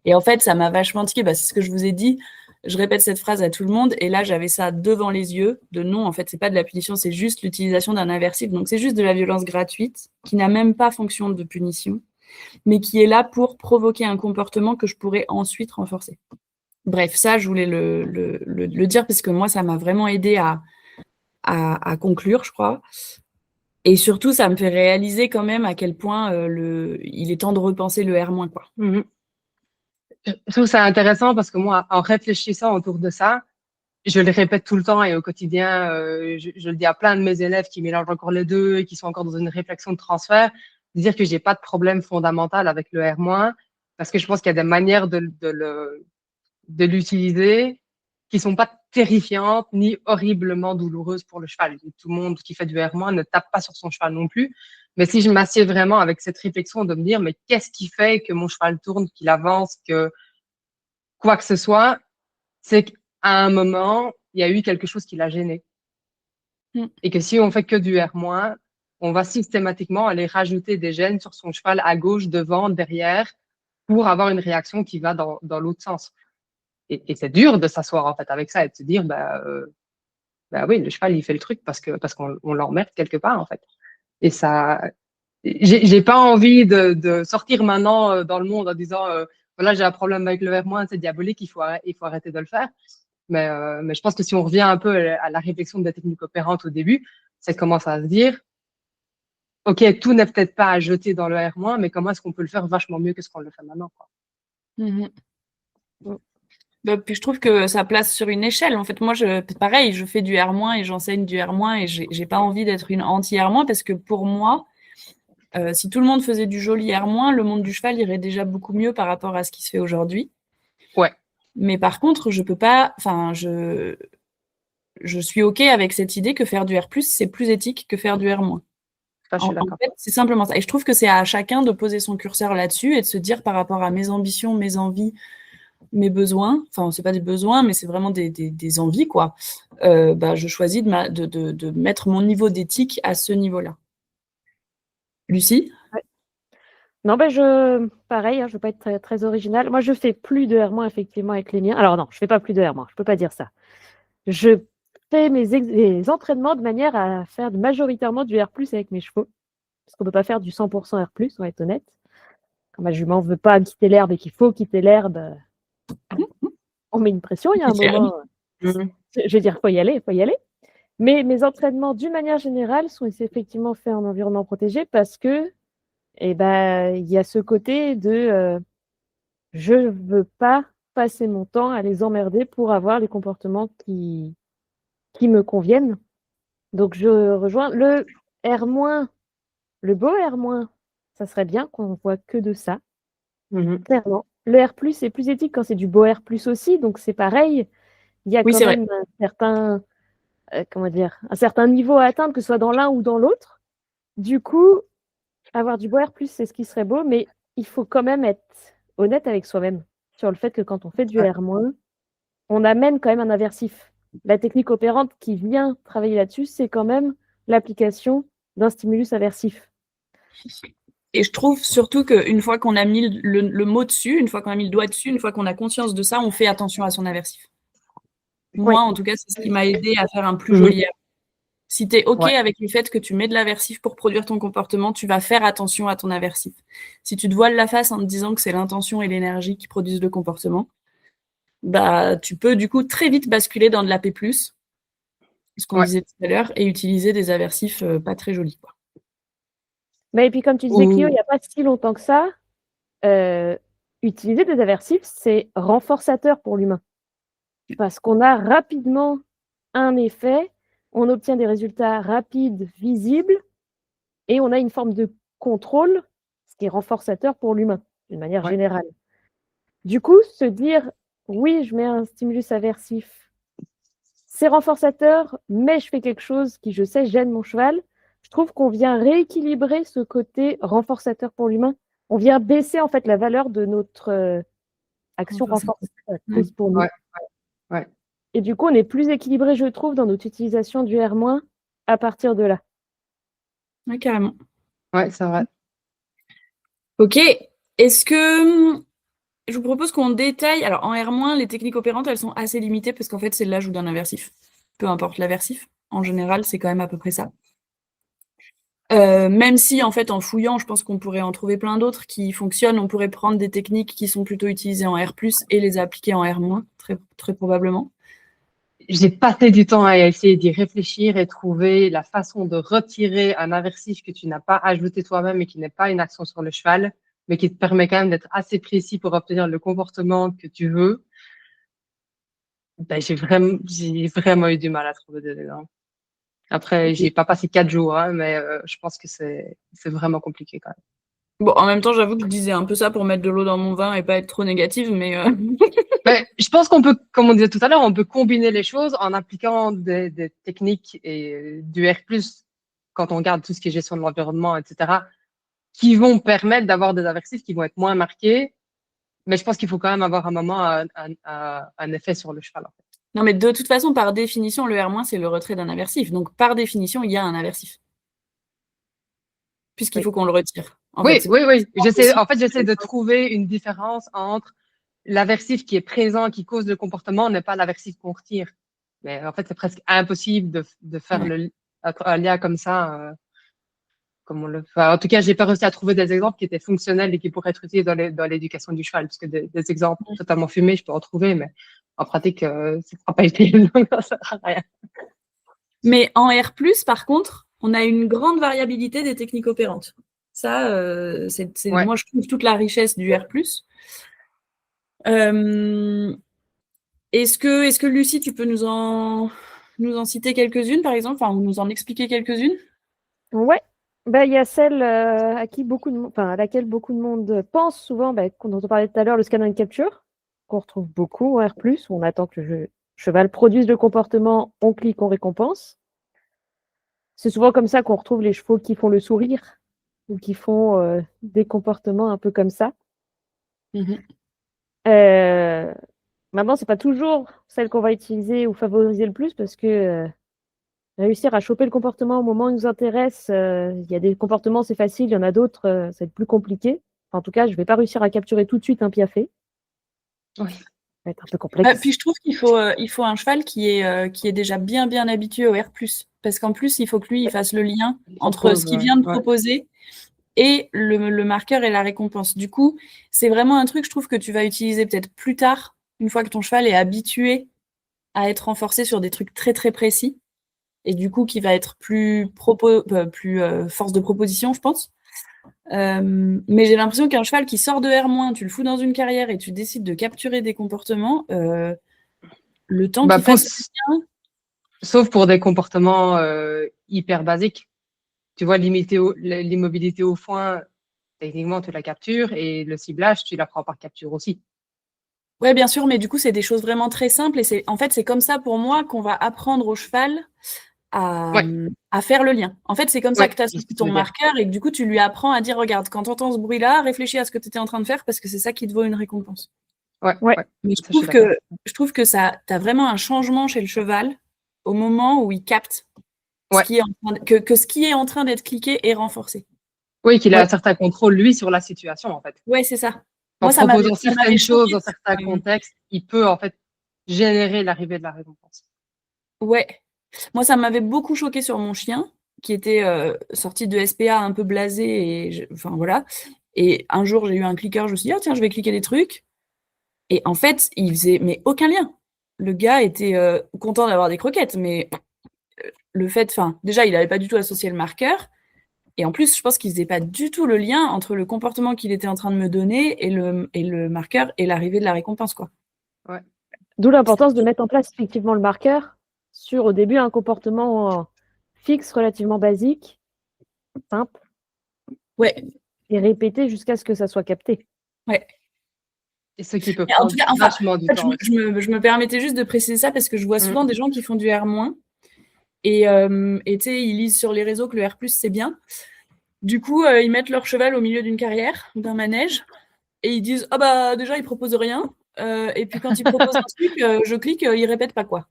Et en fait, ça m'a vachement tiqué, c'est ce que je vous ai dit. Je répète cette phrase à tout le monde, et là, j'avais ça devant les yeux, de non, en fait, c'est pas de la punition, c'est juste l'utilisation d'un aversif. Donc, c'est juste de la violence gratuite, qui n'a même pas fonction de punition, mais qui est là pour provoquer un comportement que je pourrais ensuite renforcer. Bref, ça, je voulais le dire, parce que moi, ça m'a vraiment aidé à conclure, je crois. Et surtout, ça me fait réaliser quand même à quel point il est temps de repenser le R-, quoi. Je trouve ça intéressant parce que moi, en réfléchissant autour de ça, je le répète tout le temps et au quotidien, je le dis à plein de mes élèves qui mélangent encore les deux et qui sont encore dans une réflexion de transfert, de dire que j'ai pas de problème fondamental avec le R-, parce que je pense qu'il y a des manières de l'utiliser qui sont pas terrifiantes ni horriblement douloureuses pour le cheval. Tout le monde qui fait du R- ne tape pas sur son cheval non plus. Mais si je m'assieds vraiment avec cette réflexion de me dire, mais qu'est-ce qui fait que mon cheval tourne, qu'il avance, que quoi que ce soit, c'est qu'à un moment, il y a eu quelque chose qui l'a gêné. Et que si on fait que du R-, on va systématiquement aller rajouter des gènes sur son cheval à gauche, devant, derrière, pour avoir une réaction qui va dans l'autre sens. Et c'est dur de s'asseoir en fait avec ça et de se dire oui, le cheval il fait le truc parce qu'on l'emmerde quelque part en fait. Et ça, j'ai pas envie de sortir maintenant dans le monde en disant voilà, j'ai un problème avec le R-, c'est diabolique, il faut arrêter de le faire. Mais je pense que si on revient un peu à la réflexion de la technique opérante au début, c'est commencer à se dire ok, tout n'est peut-être pas à jeter dans le R-, mais comment est-ce qu'on peut le faire vachement mieux que ce qu'on le fait maintenant, quoi. Puis je trouve que ça place sur une échelle. En fait, moi, pareil, je fais du R- et j'enseigne du R- et j'ai pas envie d'être une anti-R- parce que pour moi, si tout le monde faisait du joli R-, le monde du cheval irait déjà beaucoup mieux par rapport à ce qui se fait aujourd'hui. Ouais. Mais par contre, je peux pas, je suis OK avec cette idée que faire du R+, c'est plus éthique que faire du R-. Ça, je suis En d'accord. fait, c'est simplement ça. Et je trouve que c'est à chacun de poser son curseur là-dessus et de se dire par rapport à mes ambitions, mes envies, mes besoins, enfin, c'est pas des besoins, mais c'est vraiment des envies, quoi. Je choisis de mettre mon niveau d'éthique à ce niveau-là. Lucie? Non, pareil, hein, je ne veux pas être très, très originale. Moi, je fais plus de R- effectivement avec les miens. Alors non, je fais pas plus de R-, je peux pas dire ça. Je fais mes entraînements de manière à faire majoritairement du R+ avec mes chevaux, parce qu'on peut pas faire du 100% R+, on va être honnête. Quand ma jument veut pas quitter l'herbe et qu'il faut quitter l'herbe, on met une pression, il y a un moment, je veux dire, faut y aller, faut y aller. Mais mes entraînements, d'une manière générale, sont effectivement faits en environnement protégé parce que, il y a ce côté de je veux pas passer mon temps à les emmerder pour avoir les comportements qui me conviennent. Donc, je rejoins le R-, le beau R-, ça serait bien qu'on voit que de ça, clairement. Le R+, est plus éthique quand c'est du beau R+ aussi, donc c'est pareil. Il y a Oui, quand c'est vrai. même un certain, un certain niveau à atteindre, que ce soit dans l'un ou dans l'autre. Du coup, avoir du beau R+, c'est ce qui serait beau, mais il faut quand même être honnête avec soi-même sur le fait que quand on fait du Ouais. R-, on amène quand même un aversif. La technique opérante qui vient travailler là-dessus, c'est quand même l'application d'un stimulus aversif. Et je trouve surtout qu'une fois qu'on a mis le mot dessus, une fois qu'on a mis le doigt dessus, une fois qu'on a conscience de ça, on fait attention à son aversif. Moi, Oui. en tout cas, c'est ce qui m'a aidé à faire un plus joli R. Si tu es OK avec le fait que tu mets de l'aversif pour produire ton comportement, tu vas faire attention à ton aversif. Si tu te voiles la face en te disant que c'est l'intention et l'énergie qui produisent le comportement, tu peux du coup très vite basculer dans de l'AP+, ce qu'on disait tout à l'heure, et utiliser des aversifs pas très jolis, quoi. Mais et puis comme tu disais, Clio, il n'y a pas si longtemps que ça, utiliser des aversifs, c'est renforçateur pour l'humain. Parce qu'on a rapidement un effet, on obtient des résultats rapides, visibles, et on a une forme de contrôle, ce qui est renforçateur pour l'humain, d'une manière générale. Du coup, se dire, oui, je mets un stimulus aversif, c'est renforçateur, mais je fais quelque chose qui, je sais, gêne mon cheval, je trouve qu'on vient rééquilibrer ce côté renforçateur pour l'humain. On vient baisser en fait la valeur de notre action renforçatrice pour nous. Ouais. Et du coup, on est plus équilibré, je trouve, dans notre utilisation du R- à partir de là. Ouais, carrément. Ouais, c'est vrai. OK. Est-ce que je vous propose qu'on détaille. Alors, en R-, les techniques opérantes, elles sont assez limitées parce qu'en fait, c'est l'ajout d'un aversif. Peu importe l'aversif. En général, c'est quand même à peu près ça. Même si, en fait, en fouillant, je pense qu'on pourrait en trouver plein d'autres qui fonctionnent. On pourrait prendre des techniques qui sont plutôt utilisées en R+, et les appliquer en R-, très, très probablement. J'ai passé du temps à essayer d'y réfléchir et trouver la façon de retirer un aversif que tu n'as pas ajouté toi-même et qui n'est pas une action sur le cheval, mais qui te permet quand même d'être assez précis pour obtenir le comportement que tu veux. J'ai vraiment eu du mal à trouver des exemples. Après, j'ai pas passé 4 jours, hein, mais je pense que c'est vraiment compliqué quand même. Bon, en même temps, j'avoue que je disais un peu ça pour mettre de l'eau dans mon vin et pas être trop négative, mais Mais je pense qu'on peut, comme on disait tout à l'heure, on peut combiner les choses en appliquant des techniques et du R+, quand on regarde tout ce qui est gestion de l'environnement, etc., qui vont permettre d'avoir des aversifs qui vont être moins marqués. Mais je pense qu'il faut quand même avoir un moment un effet sur le cheval. En fait. Non, mais de toute façon, par définition, le R-, c'est le retrait d'un aversif. Donc, par définition, il y a un aversif. Puisqu'il faut qu'on le retire. Oui. J'essaie possible. de trouver une différence entre l'aversif qui est présent, qui cause le comportement, n'est pas l'aversif qu'on retire. Mais en fait, c'est presque impossible de faire un lien comme ça. Comme on le fait. En tout cas, j'ai pas réussi à trouver des exemples qui étaient fonctionnels et qui pourraient être utilisés dans l'éducation du cheval. Parce que des exemples totalement fumés, je peux en trouver, mais en pratique, ça ne sera pas utile, donc ça sert à rien. Mais en R+, par contre, on a une grande variabilité des techniques opérantes. Ça, moi, je trouve toute la richesse du R+. Est-ce que Lucie, tu peux nous en citer quelques-unes, par exemple, enfin, nous en expliquer quelques-unes? Ouais. Il y a celle à laquelle beaucoup de monde pense souvent, dont on parlait tout à l'heure, le scan and capture, qu'on retrouve beaucoup en R+, où on attend que le cheval produise le comportement, on clique, on récompense. C'est souvent comme ça qu'on retrouve les chevaux qui font le sourire ou qui font des comportements un peu comme ça. Mhm. Maintenant, c'est pas toujours celle qu'on va utiliser ou favoriser le plus parce que réussir à choper le comportement au moment où il nous intéresse, il y a des comportements, c'est facile, il y en a d'autres, ça va être plus compliqué. Enfin, en tout cas, je vais pas réussir à capturer tout de suite un piafé. Oui. Ça va être un peu complexe. Puis je trouve qu'il faut un cheval qui est déjà bien habitué au R+. Parce qu'en plus, il faut que lui, il fasse le lien entre ce qu'il vient de proposer et le marqueur et la récompense. Du coup, c'est vraiment un truc, je trouve, que tu vas utiliser peut-être plus tard, une fois que ton cheval est habitué à être renforcé sur des trucs très très précis, et du coup qui va être plus force de proposition, je pense. Mais j'ai l'impression qu'un cheval qui sort de R-, tu le fous dans une carrière et tu décides de capturer des comportements, le temps qu'il fasse le lien. Sauf pour des comportements hyper basiques. Tu vois, l'immobilité au foin, techniquement, tu la captures et le ciblage, tu l'apprends par capture aussi. Ouais, bien sûr, mais du coup, c'est des choses vraiment très simples et c'est comme ça pour moi qu'on va apprendre au cheval à faire le lien. En fait, c'est comme ça que tu as sorti ton marqueur et que du coup, tu lui apprends à dire, regarde, quand tu entends ce bruit-là, réfléchis à ce que tu étais en train de faire parce que c'est ça qui te vaut une récompense. Ouais. Mais je trouve que ça, tu as vraiment un changement chez le cheval au moment où il capte ce qui est en train d'être cliqué et renforcé. Oui, qu'il a un certain contrôle, lui, sur la situation, en fait. Ouais, c'est ça. En proposant certaines choses dans certains contextes, il peut, en fait, générer l'arrivée de la récompense. Ouais. Moi, ça m'avait beaucoup choqué sur mon chien, qui était sorti de SPA un peu blasé. Enfin, voilà. Et un jour, j'ai eu un clicker, je me suis dit, ah, tiens, je vais cliquer des trucs. Et en fait, il faisait aucun lien. Le gars était content d'avoir des croquettes, mais le fait, déjà, il n'avait pas du tout associé le marqueur. Et en plus, je pense qu'il faisait pas du tout le lien entre le comportement qu'il était en train de me donner et le marqueur et l'arrivée de la récompense, quoi. Ouais. D'où l'importance de mettre en place effectivement le marqueur sur, au début, un comportement fixe, relativement basique, simple. Ouais. Et répéter jusqu'à ce que ça soit capté. Ouais. Et ce qui peut prendre vachement du temps. Je me permettais juste de préciser ça parce que je vois souvent des gens qui font du R-, et tu sais, ils lisent sur les réseaux que le R+, c'est bien. Du coup, ils mettent leur cheval au milieu d'une carrière, d'un manège, et ils disent « Ah bah déjà, ils proposent rien. Et puis quand ils proposent un truc, je clique, ils répètent pas quoi. »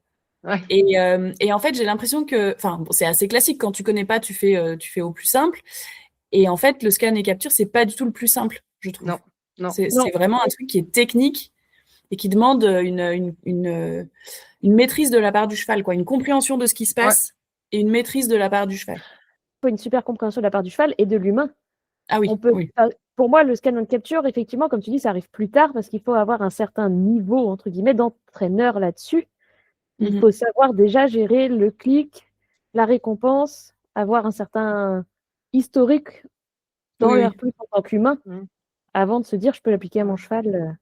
Et en fait, j'ai l'impression que... Enfin, c'est assez classique. Quand tu connais pas, tu fais au plus simple. Et en fait, le scan et capture, c'est pas du tout le plus simple, je trouve. Non. C'est vraiment un truc qui est technique et qui demande une maîtrise de la part du cheval, quoi, une compréhension de ce qui se passe et une maîtrise de la part du cheval. Il faut une super compréhension de la part du cheval et de l'humain. Ah oui, Pour moi, le scan and capture, effectivement, comme tu dis, ça arrive plus tard parce qu'il faut avoir un certain niveau, entre guillemets, d'entraîneur là-dessus. Il faut savoir déjà gérer le clic, la récompense, avoir un certain historique dans le R+, en tant qu'humain, avant de se dire, je peux l'appliquer à mon cheval.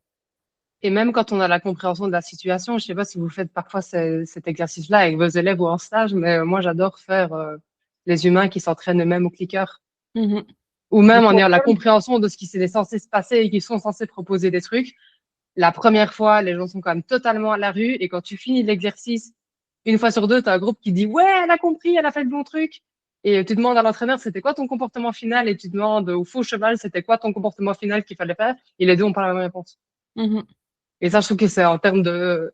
Et même quand on a la compréhension de la situation, je ne sais pas si vous faites parfois cet exercice-là avec vos élèves ou en stage, mais moi, j'adore faire les humains qui s'entraînent eux-mêmes au clicker. Ou même en ayant la compréhension de ce qui s'est censé se passer et qui sont censés proposer des trucs. La première fois, les gens sont quand même totalement à la rue. Et quand tu finis l'exercice, une fois sur deux, tu as un groupe qui dit « Ouais, elle a compris, elle a fait le bon truc ». Et tu demandes à l'entraîneur, c'était quoi ton comportement final? Et tu demandes au faux cheval, c'était quoi ton comportement final qu'il fallait faire? Et les deux n'ont pas la même réponse. Et ça, je trouve que c'est en termes de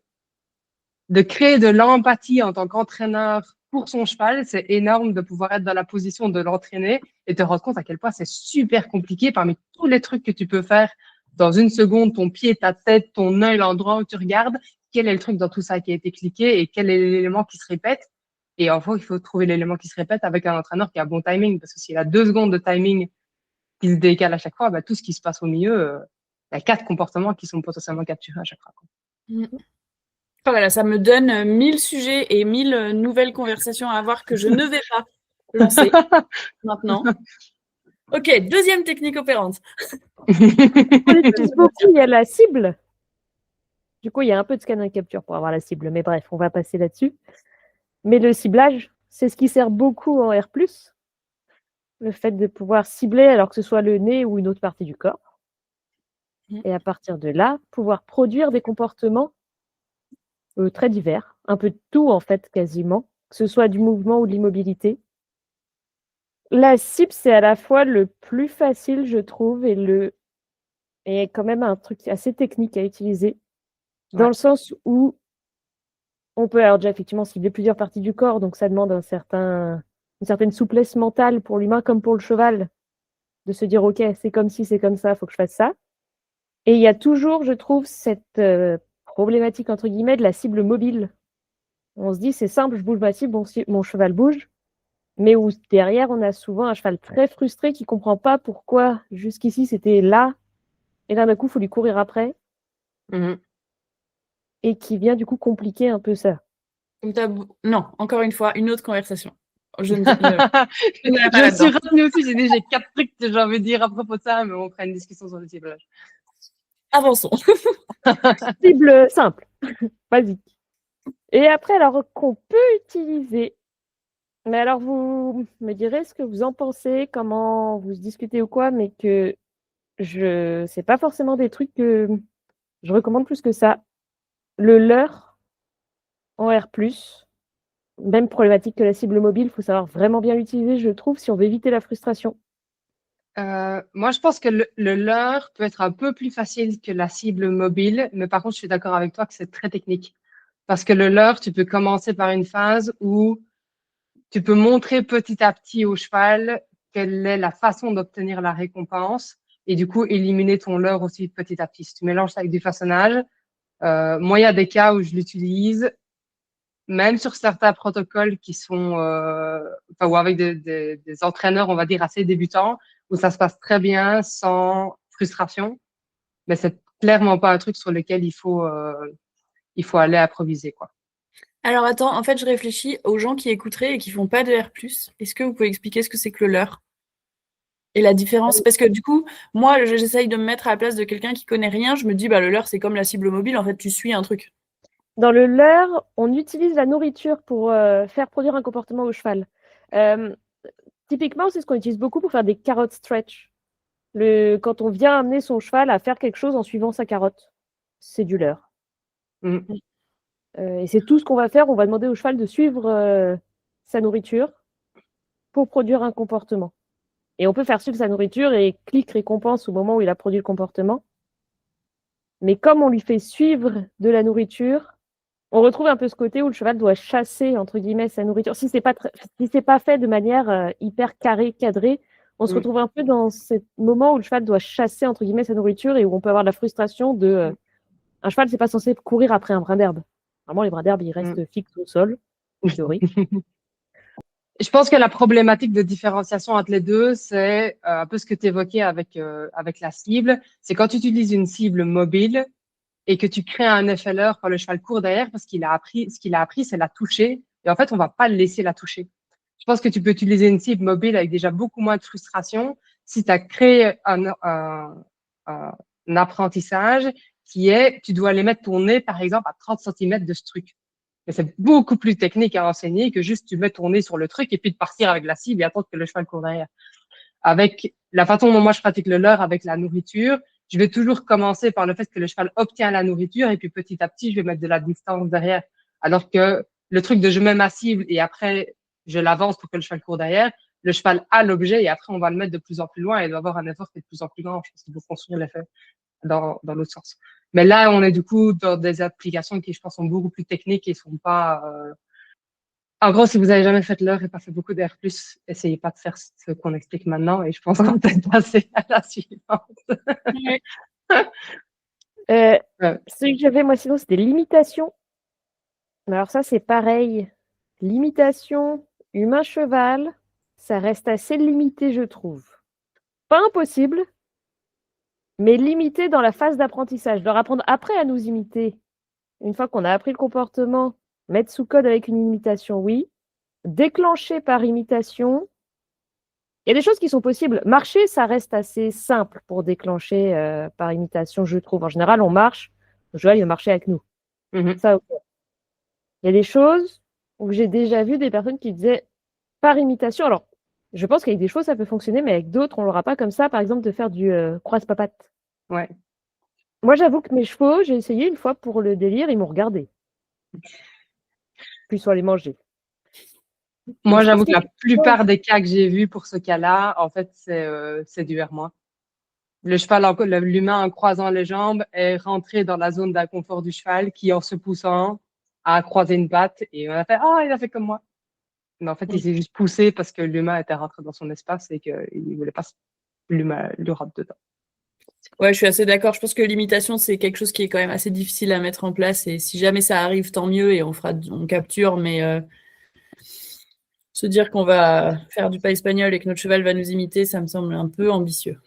créer de l'empathie en tant qu'entraîneur pour son cheval, c'est énorme de pouvoir être dans la position de l'entraîner et te rendre compte à quel point c'est super compliqué parmi tous les trucs que tu peux faire dans une seconde, ton pied, ta tête, ton œil, l'endroit où tu regardes, quel est le truc dans tout ça qui a été cliqué et quel est l'élément qui se répète. Et en fait, il faut trouver l'élément qui se répète avec un entraîneur qui a bon timing, parce que s'il a 2 secondes de timing qui se décale à chaque fois, bah, tout ce qui se passe au milieu, il y a 4 comportements qui sont potentiellement capturés à chaque fois. Voilà, ça me donne 1000 sujets et 1000 nouvelles conversations à avoir que je ne vais pas lancer maintenant. Ok, deuxième technique opérante. On utilise beaucoup, il y a la cible. Du coup, il y a un peu de scan and capture pour avoir la cible, mais bref, on va passer là-dessus. Mais le ciblage, c'est ce qui sert beaucoup en R+. Le fait de pouvoir cibler, alors que ce soit le nez ou une autre partie du corps. Et à partir de là, pouvoir produire des comportements très divers, un peu de tout en fait, quasiment, que ce soit du mouvement ou de l'immobilité. La cible, c'est à la fois le plus facile, je trouve, et quand même un truc assez technique à utiliser, dans Ouais. le sens où on peut alors déjà effectivement cibler plusieurs parties du corps, donc ça demande une certaine souplesse mentale pour l'humain comme pour le cheval, de se dire ok, c'est comme ci, c'est comme ça, faut que je fasse ça. Et il y a toujours, je trouve, cette problématique entre guillemets de la cible mobile. On se dit c'est simple, je bouge ma cible, mon cheval bouge, mais où derrière on a souvent un cheval très frustré qui comprend pas pourquoi jusqu'ici c'était là, et là d'un coup il faut lui courir après, Mhm. et qui vient du coup compliquer un peu ça. Non, encore une fois, une autre conversation. Je ne n'irai pas Je me suis là-dedans. retenue aussi, j'ai 4 trucs que j'ai envie de dire à propos de ça, mais on fera une discussion sur le ciblage. Avançons. Cible simple, basique. Et après, alors qu'on peut utiliser. Mais alors, vous me direz ce que vous en pensez, comment vous discutez ou quoi, mais que c'est pas forcément des trucs que je recommande plus que ça. Le leurre en R+, même problématique que la cible mobile, il faut savoir vraiment bien l'utiliser, je trouve, si on veut éviter la frustration. Moi, je pense que le leurre peut être un peu plus facile que la cible mobile, mais par contre, je suis d'accord avec toi que c'est très technique. Parce que le leurre, tu peux commencer par une phase où tu peux montrer petit à petit au cheval quelle est la façon d'obtenir la récompense et du coup éliminer ton leurre aussi petit à petit. Si tu mélanges ça avec du façonnage, moi, il y a des cas où je l'utilise, même sur certains protocoles qui sont, enfin, ou avec des entraîneurs, on va dire, assez débutants, où ça se passe très bien sans frustration, mais c'est clairement pas un truc sur lequel il faut aller improviser, quoi. Alors attends, en fait, je réfléchis aux gens qui écouteraient et qui font pas de R+. Est-ce que vous pouvez expliquer ce que c'est que le leurre et la différence? Parce que du coup, moi, j'essaye de me mettre à la place de quelqu'un qui connaît rien. Je me dis, bah, le leurre, c'est comme la cible mobile. En fait, tu suis un truc. Dans le leurre, on utilise la nourriture pour faire produire un comportement au cheval. Euh, Typiquement, c'est ce qu'on utilise beaucoup pour faire des carottes stretch. Quand on vient amener son cheval à faire quelque chose en suivant sa carotte, c'est du leurre. Mm. Et c'est tout ce qu'on va faire. On va demander au cheval de suivre sa nourriture pour produire un comportement. Et on peut faire suivre sa nourriture et clic récompense au moment où il a produit le comportement. Mais comme on lui fait suivre de la nourriture, on retrouve un peu ce côté où le cheval doit chasser, entre guillemets, sa nourriture. Si c'est pas fait de manière hyper carrée, cadrée, on se Mm. retrouve un peu dans ce moment où le cheval doit chasser, entre guillemets, sa nourriture et où on peut avoir de la frustration de... un cheval, c'est pas censé courir après un brin d'herbe. Vraiment, les brins d'herbe, ils Mm. restent fixes au sol, en théorie. Je pense que la problématique de différenciation entre les deux, c'est un peu ce que tu évoquais avec la cible. C'est quand tu utilises une cible mobile et que tu crées un effet leurre quand le cheval court derrière parce qu'il a appris, ce qu'il a appris, c'est la toucher. Et en fait, on va pas le laisser la toucher. Je pense que tu peux utiliser une cible mobile avec déjà beaucoup moins de frustration si tu as créé un apprentissage qui est, tu dois aller mettre ton nez, par exemple, à 30 cm de ce truc. Mais c'est beaucoup plus technique à enseigner que juste tu mets ton nez sur le truc et puis de partir avec la cible et attendre que le cheval court derrière. Avec la façon dont moi je pratique le leurre avec la nourriture, je vais toujours commencer par le fait que le cheval obtient la nourriture et puis petit à petit, je vais mettre de la distance derrière. Alors que le truc de je mets ma cible et après je l'avance pour que le cheval court derrière, le cheval a l'objet et après on va le mettre de plus en plus loin et il doit avoir un effort qui est de plus en plus grand. Je pense qu'il faut construire l'effet dans l'autre sens. Mais là, on est du coup dans des applications qui, je pense, sont beaucoup plus techniques et sont pas. En gros, si vous avez jamais fait de l'heure et pas fait beaucoup d'R+, essayez pas de faire ce qu'on explique maintenant et je pense qu'on va peut-être passer à la suivante. Ouais. Ce que j'avais, moi, sinon, c'était l'imitation. Alors ça, c'est pareil. L'imitation humain-cheval, ça reste assez limité, je trouve. Pas impossible, mais limité dans la phase d'apprentissage. Leur apprendre après à nous imiter. Une fois qu'on a appris le comportement, mettre sous code avec une imitation, oui. Déclencher par imitation. Il y a des choses qui sont possibles. Marcher, ça reste assez simple pour déclencher par imitation, je trouve. En général, on marche, le cheval, il va marcher avec nous. Ça, ok. Il y a des choses où j'ai déjà vu des personnes qui disaient par imitation. Alors, je pense qu'avec des choses, ça peut fonctionner, mais avec d'autres, on l'aura pas comme ça. Par exemple, de faire du croise-papatte. Ouais. Moi, j'avoue que mes chevaux, j'ai essayé une fois pour le délire, ils m'ont regardé. Puis ils sont allés manger. Moi, je pense j'avoue que que la plupart des cas que j'ai vus pour ce cas-là, en fait, c'est du R-. Le cheval, l'humain en croisant les jambes est rentré dans la zone d'inconfort du cheval qui, en se poussant, a croisé une patte et on a fait ah, il a fait comme moi. Mais en fait, il Oui. s'est juste poussé parce que l'humain était rentré dans son espace et qu'il voulait pas que l'humain lui rentre dedans. Ouais, je suis assez d'accord. Je pense que l'imitation, c'est quelque chose qui est quand même assez difficile à mettre en place. Et si jamais ça arrive, tant mieux et on capture. Mais se dire qu'on va faire du pas espagnol et que notre cheval va nous imiter, ça me semble un peu ambitieux.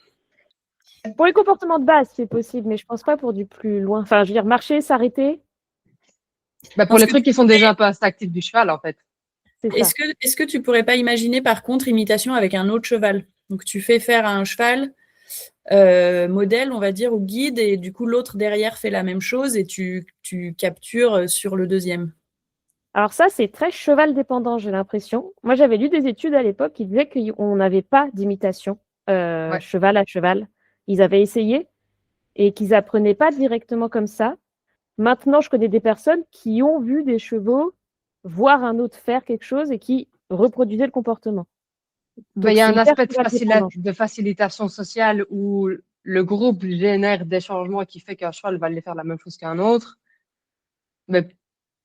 pour les comportements de base, c'est possible, mais je pense pas pour du plus loin. Enfin, je veux dire, marcher, s'arrêter, Bah, pour Parce les que trucs qui sont déjà un peu instinctifs du cheval, en fait. c'est ça. est-ce que tu pourrais pas imaginer par contre imitation avec un autre cheval? Donc tu fais faire à un cheval modèle, on va dire, ou guide, et du coup l'autre derrière fait la même chose et tu captures sur le deuxième. Alors ça, c'est très cheval dépendant, j'ai l'impression. Moi, j'avais lu des études à l'époque qui disaient qu'on n'avait pas d'imitation Ouais. cheval à cheval. Ils avaient essayé et qu'ils apprenaient pas directement comme ça. Maintenant, je connais des personnes qui ont vu des chevaux voir un autre faire quelque chose et qui reproduisaient le comportement. Bah, il Donc, y a c'est un hyper aspect cheval dépendant. de facilitation sociale où le groupe génère des changements qui fait qu'un cheval va aller faire la même chose qu'un autre. Mais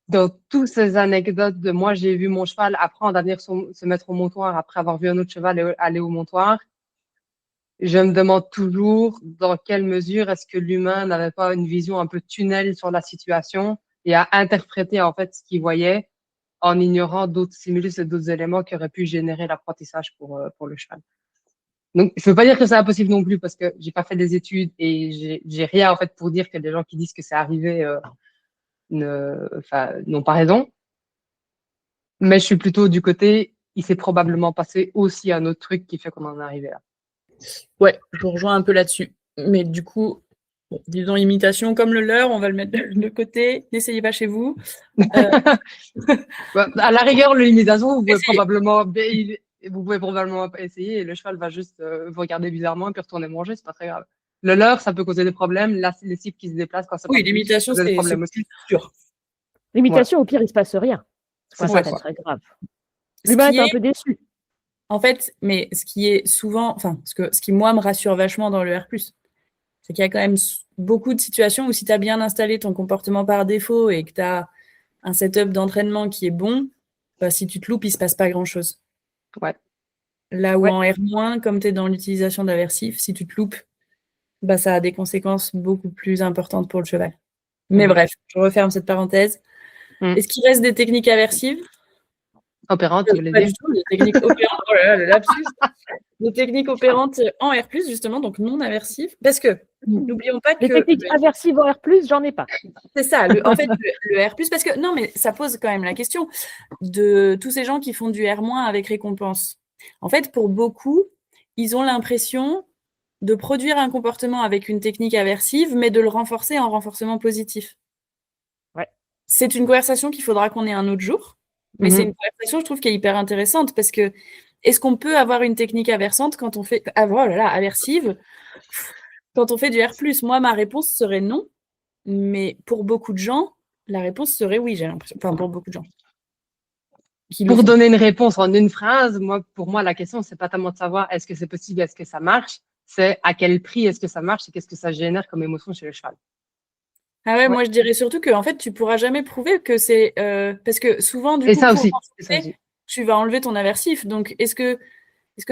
dans toutes ces anecdotes de moi, j'ai vu mon cheval apprendre à venir se mettre au montoir après avoir vu un autre cheval aller au montoir. Je me demande toujours dans quelle mesure est-ce que l'humain n'avait pas une vision un peu tunnel sur la situation et a interprété en fait ce qu'il voyait en ignorant d'autres stimulus et d'autres éléments qui auraient pu générer l'apprentissage pour le cheval. Donc, je veux pas dire que c'est impossible non plus parce que j'ai pas fait des études et j'ai rien en fait pour dire que les gens qui disent que c'est arrivé n'ont pas raison. Mais je suis plutôt du côté, il s'est probablement passé aussi un autre truc qui fait qu'on en est arrivé là. Ouais, je vous rejoins un peu là-dessus. Mais du coup, bon, disons imitation comme le leur, on va le mettre de côté. N'essayez pas chez vous. Bah, à la rigueur, l'imitation, Essayez. vous pouvez probablement pas essayer et le cheval va juste vous regarder bizarrement et puis retourner manger, c'est pas très grave. Le leurre, ça peut causer des problèmes. Là, les cibles qui se déplacent quand c'est pas Oui, prévu, ça peut l'imitation, causer des c'est problèmes plus aussi. sûr. Voilà, L'imitation, au pire, il se passe rien. C'est c'est pas ça très, quoi. très grave. Ce L'humain qui est un est, peu déçu. en fait, mais ce qui est souvent, enfin, ce qui moi me rassure vachement dans le R+, c'est qu'il y a quand même beaucoup de situations où si tu as bien installé ton comportement par défaut et que tu as un setup d'entraînement qui est bon, bah, si tu te loupes, il se passe pas grand-chose. Ouais. Là où Ouais. en R-, comme tu es dans l'utilisation d'aversif, si tu te loupes, bah, ça a des conséquences beaucoup plus importantes pour le cheval. Mais bref, je referme cette parenthèse. Est-ce qu'il reste des techniques aversives? Opérante, tu voulais Pas dire? du tout, des techniques opérantes. Oh là là, le lapsus. Des techniques opérantes en R+, justement, donc non aversives. Parce que, n'oublions pas Les que techniques aversives en R+, j'en ai pas. c'est ça, en fait, le R+, parce que, non, mais ça pose quand même la question de tous ces gens qui font du R- avec récompense. En fait, pour beaucoup, ils ont l'impression de produire un comportement avec une technique aversive, mais de le renforcer en renforcement positif. Ouais. C'est une conversation qu'il faudra qu'on ait un autre jour, mais c'est une conversation, je trouve, qui est hyper intéressante parce que est-ce qu'on peut avoir une technique aversive quand on fait aversive quand on fait du R+? Moi, ma réponse serait non, mais pour beaucoup de gens, la réponse serait oui, j'ai l'impression. Enfin, pour beaucoup de gens qui le Pour font. donner une réponse en une phrase, pour moi, la question, c'est pas tellement de savoir est-ce que c'est possible, est-ce que ça marche, c'est à quel prix est-ce que ça marche et qu'est-ce que ça génère comme émotion chez le cheval. Ah ouais, Ouais. moi je dirais surtout que en fait tu pourras jamais prouver que c'est parce que souvent du Et coup ça pour aussi. renforcer, tu vas enlever ton aversif. Donc est-ce que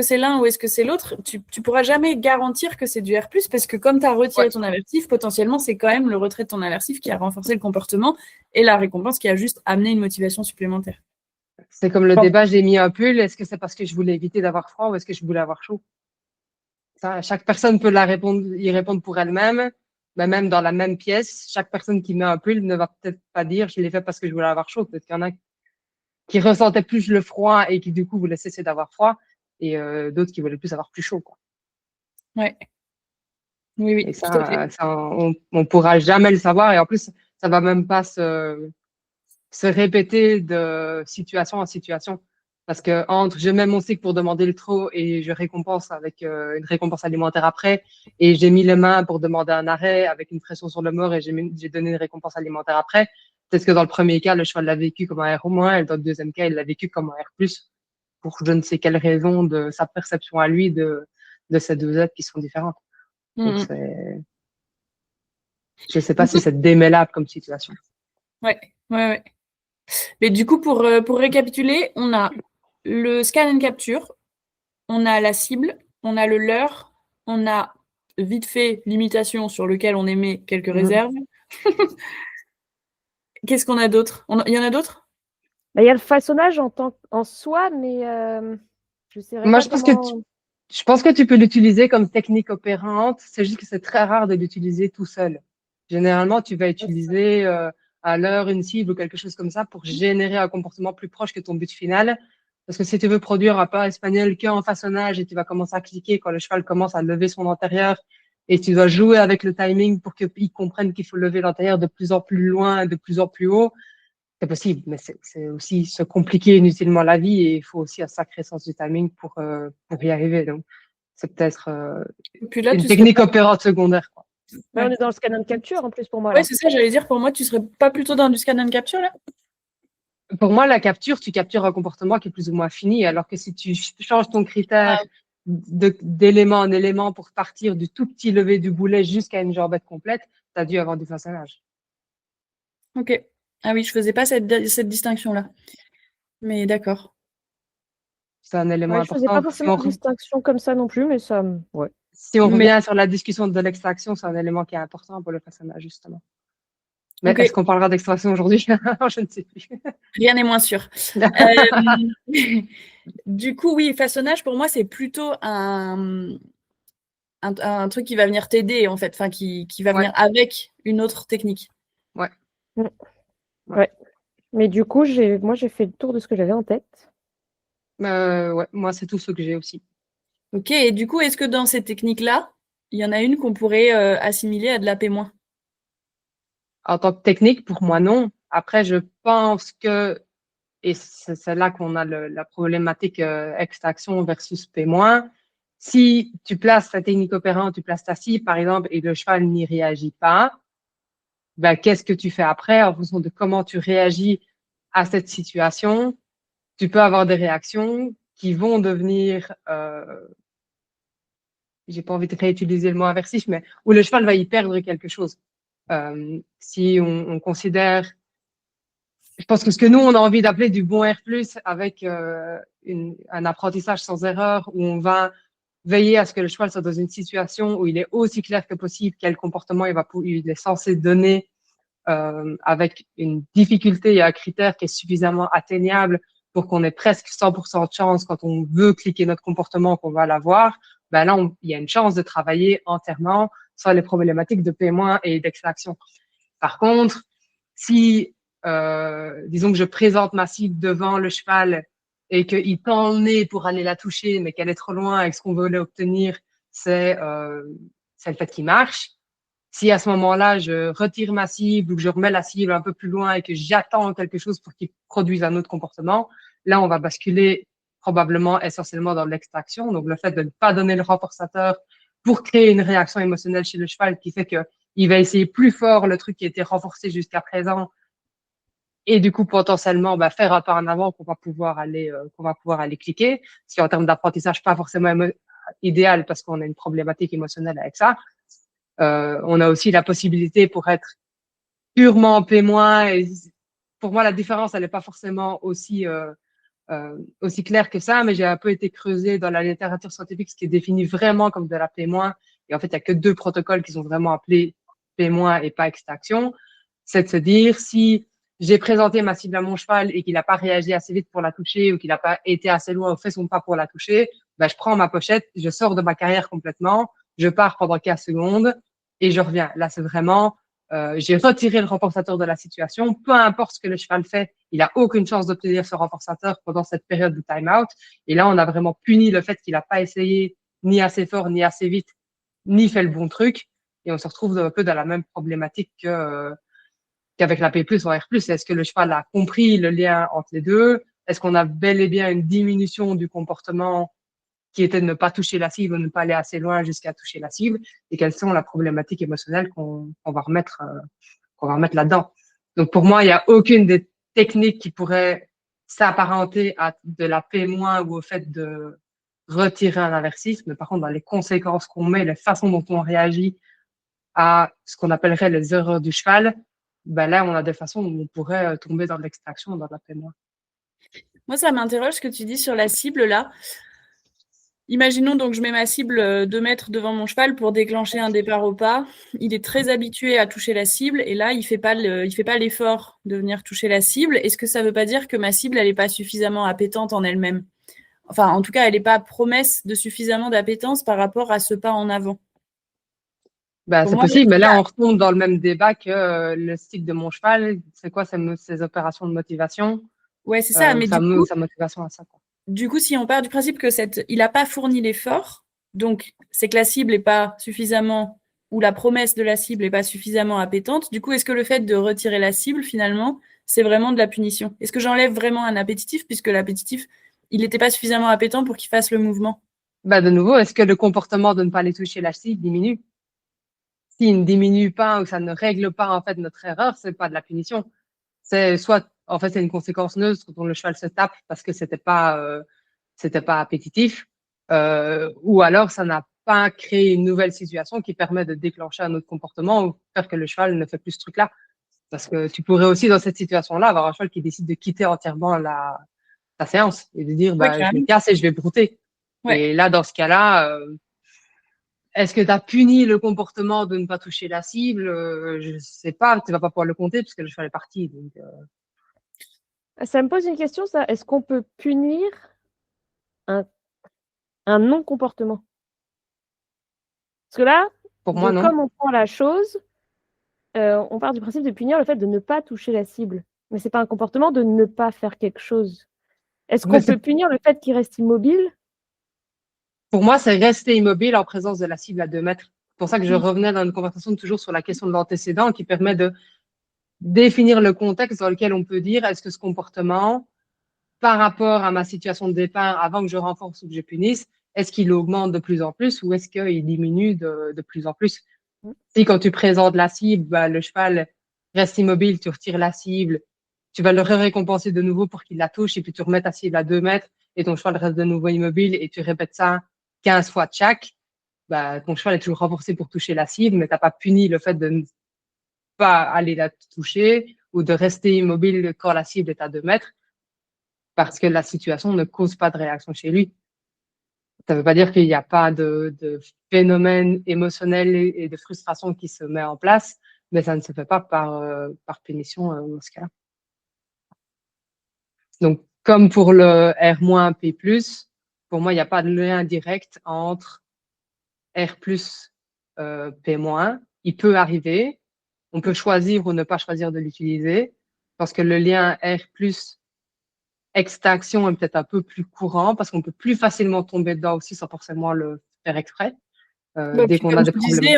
c'est l'un ou est-ce que c'est l'autre? Tu pourras jamais garantir que c'est du R+, parce que comme tu as retiré Ouais. ton aversif, potentiellement c'est quand même le retrait de ton aversif qui a renforcé le comportement et la récompense qui a juste amené une motivation supplémentaire. C'est comme le Bon. débat, j'ai mis un pull, est-ce que c'est parce que je voulais éviter d'avoir froid ou est-ce que je voulais avoir chaud? Ça, chaque personne peut y répondre pour elle-même, mais même dans la même pièce, chaque personne qui met un pull ne va peut-être pas dire je l'ai fait parce que je voulais avoir chaud. Peut-être qu'il y en a qui ressentaient plus le froid et qui du coup voulaient cesser d'avoir froid et d'autres qui voulaient plus avoir plus chaud, quoi. Ouais. Oui, Et oui, tout à fait. on pourra jamais le savoir et en plus, ça va même pas se répéter de situation en situation. Parce que entre je mets mon cycle pour demander le trot et je récompense avec une récompense alimentaire après, et j'ai mis les mains pour demander un arrêt avec une pression sur le mort et j'ai donné une récompense alimentaire après, Peut-être que dans le premier cas, le cheval l'a vécu comme un R-, et dans le deuxième cas, il l'a vécu comme un R+, pour je ne sais quelle raison de sa perception à lui de ces deux êtres qui sont différentes. Donc, je ne sais pas si c'est démêlable comme situation. Ouais. Mais du coup, pour récapituler, on a le scan and capture, on a la cible, on a le leurre, on a vite fait l'imitation sur lequel on émet quelques réserves. Qu'est-ce qu'on a d'autre? Il y en a d'autres? Il y a le façonnage en soi, mais je sais Moi, pas comment... je pense que tu peux l'utiliser comme technique opérante. C'est juste que c'est très rare de l'utiliser tout seul. Généralement, tu vas utiliser à l'heure une cible ou quelque chose comme ça pour générer un comportement plus proche que ton but final. Parce que si tu veux produire un pas espagnol qu'en façonnage et tu vas commencer à cliquer quand le cheval commence à lever son antérieur et tu dois jouer avec le timing pour qu'il comprenne qu'il faut lever l'antérieur de plus en plus loin, de plus en plus haut, c'est possible, mais c'est aussi se compliquer inutilement la vie et il faut aussi un sacré sens du timing pour y arriver. Donc, c'est peut-être une technique opérante secondaire, quoi. Ouais. On est dans le scan and capture en plus pour moi. Oui, c'est ça, j'allais dire, pour moi, tu serais pas plutôt dans du scan and capture là? Pour moi, la capture, tu captures un comportement qui est plus ou moins fini, alors que si tu changes ton critère d'élément en élément pour partir du tout petit lever du boulet jusqu'à une jambette complète, tu as dû avoir du façonnage. Ok. Ah oui, je faisais pas cette distinction-là. Mais d'accord. C'est un élément Je faisais important. pas forcément de distinction comme ça non plus, mais ça... Ouais. Si on revient sur la discussion de l'extraction, c'est un élément qui est important pour le façonnage, justement. Mais est-ce qu'on parlera d'extraction aujourd'hui? Je ne sais plus. Rien n'est moins sûr. Du coup, oui, façonnage, pour moi, c'est plutôt un truc qui va venir t'aider, en fait, enfin, qui va venir avec une autre technique. Ouais. Mais du coup, moi, j'ai fait le tour de ce que j'avais en tête. Ouais, moi, c'est tout ce que j'ai aussi. Ok, et du coup, est-ce que dans ces techniques-là, il y en a une qu'on pourrait assimiler à de l'AP-? En tant que technique, pour moi, non. Après, je pense que, et c'est là qu'on a la problématique extraction versus P-, si tu places ta technique opérante, tu places ta cible, par exemple, et le cheval n'y réagit pas, ben, qu'est-ce que tu fais après en fonction de comment tu réagis à cette situation? Tu peux avoir des réactions qui vont devenir, j'ai pas envie de réutiliser le mot aversif, mais où le cheval va y perdre quelque chose. Si on considère, je pense que ce que nous, on a envie d'appeler du bon R+, avec un apprentissage sans erreur, où on va veiller à ce que le cheval soit dans une situation où il est aussi clair que possible quel comportement il est censé donner, avec une difficulté et un critère qui est suffisamment atteignable pour qu'on ait presque 100% de chance quand on veut cliquer notre comportement qu'on va l'avoir. Ben là, il y a une chance de travailler entièrement sur les problématiques de P- et d'extraction. Par contre, si, disons que je présente ma cible devant le cheval et qu'il tend le nez pour aller la toucher, mais qu'elle est trop loin et que ce qu'on veut obtenir, c'est le fait qu'il marche. Si à ce moment-là, je retire ma cible ou que je remets la cible un peu plus loin et que j'attends quelque chose pour qu'il produise un autre comportement, là, on va basculer probablement essentiellement dans l'extraction. Donc, le fait de ne pas donner le renforçateur pour créer une réaction émotionnelle chez le cheval qui fait qu'il va essayer plus fort le truc qui a été renforcé jusqu'à présent et du coup, potentiellement, faire un pas en avant qu'on va pouvoir aller cliquer. Ce qui, en termes d'apprentissage, pas forcément idéal parce qu'on a une problématique émotionnelle avec ça. On a aussi la possibilité pour être purement P-, et pour moi, la différence, elle n'est pas forcément aussi claire que ça, mais j'ai un peu été creusé dans la littérature scientifique, ce qui est défini vraiment comme de la P-, et en fait, il n'y a que 2 protocoles qui sont vraiment appelés P- et pas extraction. C'est de se dire, si j'ai présenté ma cible à mon cheval et qu'il n'a pas réagi assez vite pour la toucher ou qu'il n'a pas été assez loin ou fait son pas pour la toucher, je prends ma pochette, je sors de ma carrière complètement, je pars pendant 15 secondes et je reviens. Là, c'est vraiment, j'ai retiré le renforçateur de la situation. Peu importe ce que le cheval fait, il n'a aucune chance d'obtenir ce renforçateur pendant cette période de time-out. Et là, on a vraiment puni le fait qu'il n'a pas essayé ni assez fort, ni assez vite, ni fait le bon truc. Et on se retrouve un peu dans la même problématique qu'avec la P+ ou R+. Est-ce que le cheval a compris le lien entre les deux? Est-ce qu'on a bel et bien une diminution du comportement qui était de ne pas toucher la cible, de ne pas aller assez loin jusqu'à toucher la cible? Et quelles sont la problématique émotionnelle qu'on va remettre là-dedans? Donc, pour moi, il n'y a aucune des techniques qui pourrait s'apparenter à de la P- ou au fait de retirer un aversif. Mais par contre, dans les conséquences qu'on met, la façon dont on réagit à ce qu'on appellerait les erreurs du cheval, ben là, on a des façons où on pourrait tomber dans l'extraction, dans la P-. Moi, ça m'interroge ce que tu dis sur la cible là. Imaginons donc je mets ma cible 2 mètres devant mon cheval pour déclencher un départ au pas. Il est très habitué à toucher la cible et là, il fait pas l'effort de venir toucher la cible. Est-ce que ça veut pas dire que ma cible, elle n'est pas suffisamment appétente en elle-même? Enfin, en tout cas, elle n'est pas promesse de suffisamment d'appétence par rapport à ce pas en avant. Ben, Pour c'est moi, possible, mais là, on retombe dans le même débat que le stick de mon cheval. C'est quoi ses opérations de motivation ouais, c'est ça. ou Mais sa motivation à ça, quoi. du coup, si on part du principe que il n'a pas fourni l'effort, donc c'est que la cible n'est pas suffisamment, ou la promesse de la cible n'est pas suffisamment appétente, du coup, est-ce que le fait de retirer la cible, finalement, c'est vraiment de la punition? Est-ce que j'enlève vraiment un appétitif, puisque l'appétitif, il n'était pas suffisamment appétent pour qu'il fasse le mouvement? Ben, de nouveau, est-ce que le comportement de ne pas aller toucher la cible diminue? S'il ne diminue pas ou ça ne règle pas en fait notre erreur, c'est pas de la punition. C'est soit, en fait, c'est une conséquence neutre dont le cheval se tape parce que c'était pas appétitif, ou alors ça n'a pas créé une nouvelle situation qui permet de déclencher un autre comportement ou faire que le cheval ne fait plus ce truc-là. Parce que tu pourrais aussi, dans cette situation-là, avoir un cheval qui décide de quitter entièrement la séance et de dire, Ouais, bah, je me carrément. casse et je vais brouter. Ouais. Et là, dans ce cas-là, est-ce que tu as puni le comportement de ne pas toucher la cible? Je sais pas, tu vas pas pouvoir le compter puisque le cheval est parti. Donc, Ça me pose une question, ça. Est-ce qu'on peut punir un non-comportement? Parce que là, pour moi, non. comme on prend la chose, on part du principe de punir le fait de ne pas toucher la cible. Mais c'est pas un comportement de ne pas faire quelque chose. Est-ce Mais qu'on peut punir le fait qu'il reste immobile? pour moi, c'est rester immobile en présence de la cible à 2 mètres. C'est pour ça que je Mm. revenais dans une conversation toujours sur la question de l'antécédent qui permet de définir le contexte dans lequel on peut dire est-ce que ce comportement, par rapport à ma situation de départ avant que je renforce ou que je punisse, est-ce qu'il augmente de plus en plus ou est-ce qu'il diminue de plus en plus? Si quand tu présentes la cible, bah, le cheval reste immobile, tu retires la cible, tu vas le récompenser de nouveau pour qu'il la touche et puis tu remets ta cible à 2 mètres et ton cheval reste de nouveau immobile et tu répètes ça 15 fois de chaque, bah, ton cheval est toujours renforcé pour toucher la cible, mais t'as pas puni le fait de ne pas aller la toucher ou de rester immobile quand la cible est à 2 mètres parce que la situation ne cause pas de réaction chez lui. Ça ne veut pas dire qu'il n'y a pas de phénomène émotionnel et de frustration qui se met en place, mais ça ne se fait pas par punition dans ce cas-là. Donc, comme pour le R-P+, pour moi, il n'y a pas de lien direct entre R+, P-. Il peut arriver, on peut choisir ou ne pas choisir de l'utiliser, parce que le lien R+, extraction est peut-être un peu plus courant, parce qu'on peut plus facilement tomber dedans aussi sans forcément le faire exprès. Dès Puis qu'on comme a je des vous problèmes. disais,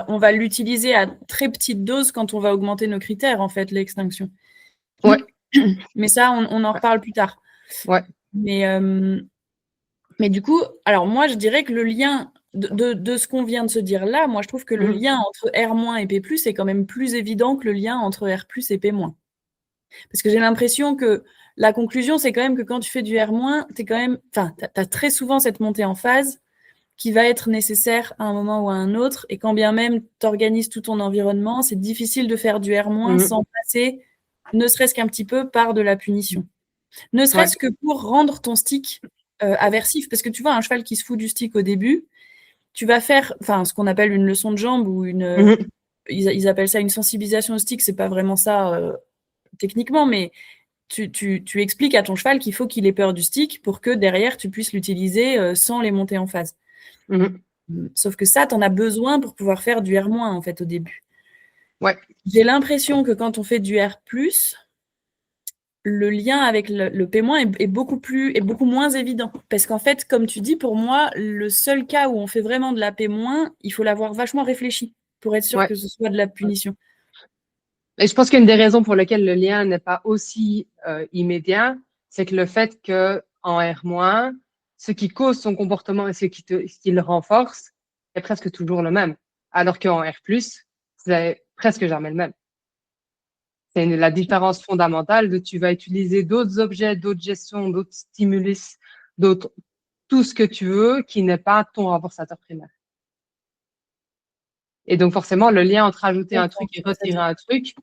on va l'utiliser à très petite dose quand on va augmenter nos critères, en fait, l'extinction. Ouais. Mais ça, on en reparle plus tard. Ouais. Mais du coup, alors moi, je dirais que le lien de ce qu'on vient de se dire là, moi, je trouve que le lien entre R- et P+, est quand même plus évident que le lien entre R+ et P-. Parce que j'ai l'impression que la conclusion, c'est quand même que quand tu fais du R-, t'es quand même, enfin, t'as très souvent cette montée en phase qui va être nécessaire à un moment ou à un autre. Et quand bien même tu organises tout ton environnement, c'est difficile de faire du R- sans passer, ne serait-ce qu'un petit peu, par de la punition. Ne serait-ce que pour rendre ton stick aversif. Parce que tu vois, un cheval qui se fout du stick au début, tu vas faire ce qu'on appelle une leçon de jambe ou ils appellent ça une sensibilisation au stick. C'est pas vraiment ça techniquement, mais tu expliques à ton cheval qu'il faut qu'il ait peur du stick pour que derrière tu puisses l'utiliser sans les monter en phase. Sauf que ça, tu en as besoin pour pouvoir faire du R- en fait au début. Ouais. J'ai l'impression que quand on fait du R+, le lien avec le P- est beaucoup moins évident. Parce qu'en fait, comme tu dis, pour moi, le seul cas où on fait vraiment de la P-, il faut l'avoir vachement réfléchi pour être sûr que ce soit de la punition. Et je pense qu'une des raisons pour lesquelles le lien n'est pas aussi immédiat, c'est que le fait que en R-, ce qui cause son comportement et ce qui le renforce est presque toujours le même. Alors qu'en R+, c'est presque jamais le même. C'est la différence fondamentale de tu vas utiliser d'autres objets, d'autres gestions, d'autres stimulus, d'autres, tout ce que tu veux qui n'est pas ton renforçateur primaire. Et donc, forcément, le lien entre ajouter un truc et retirer un truc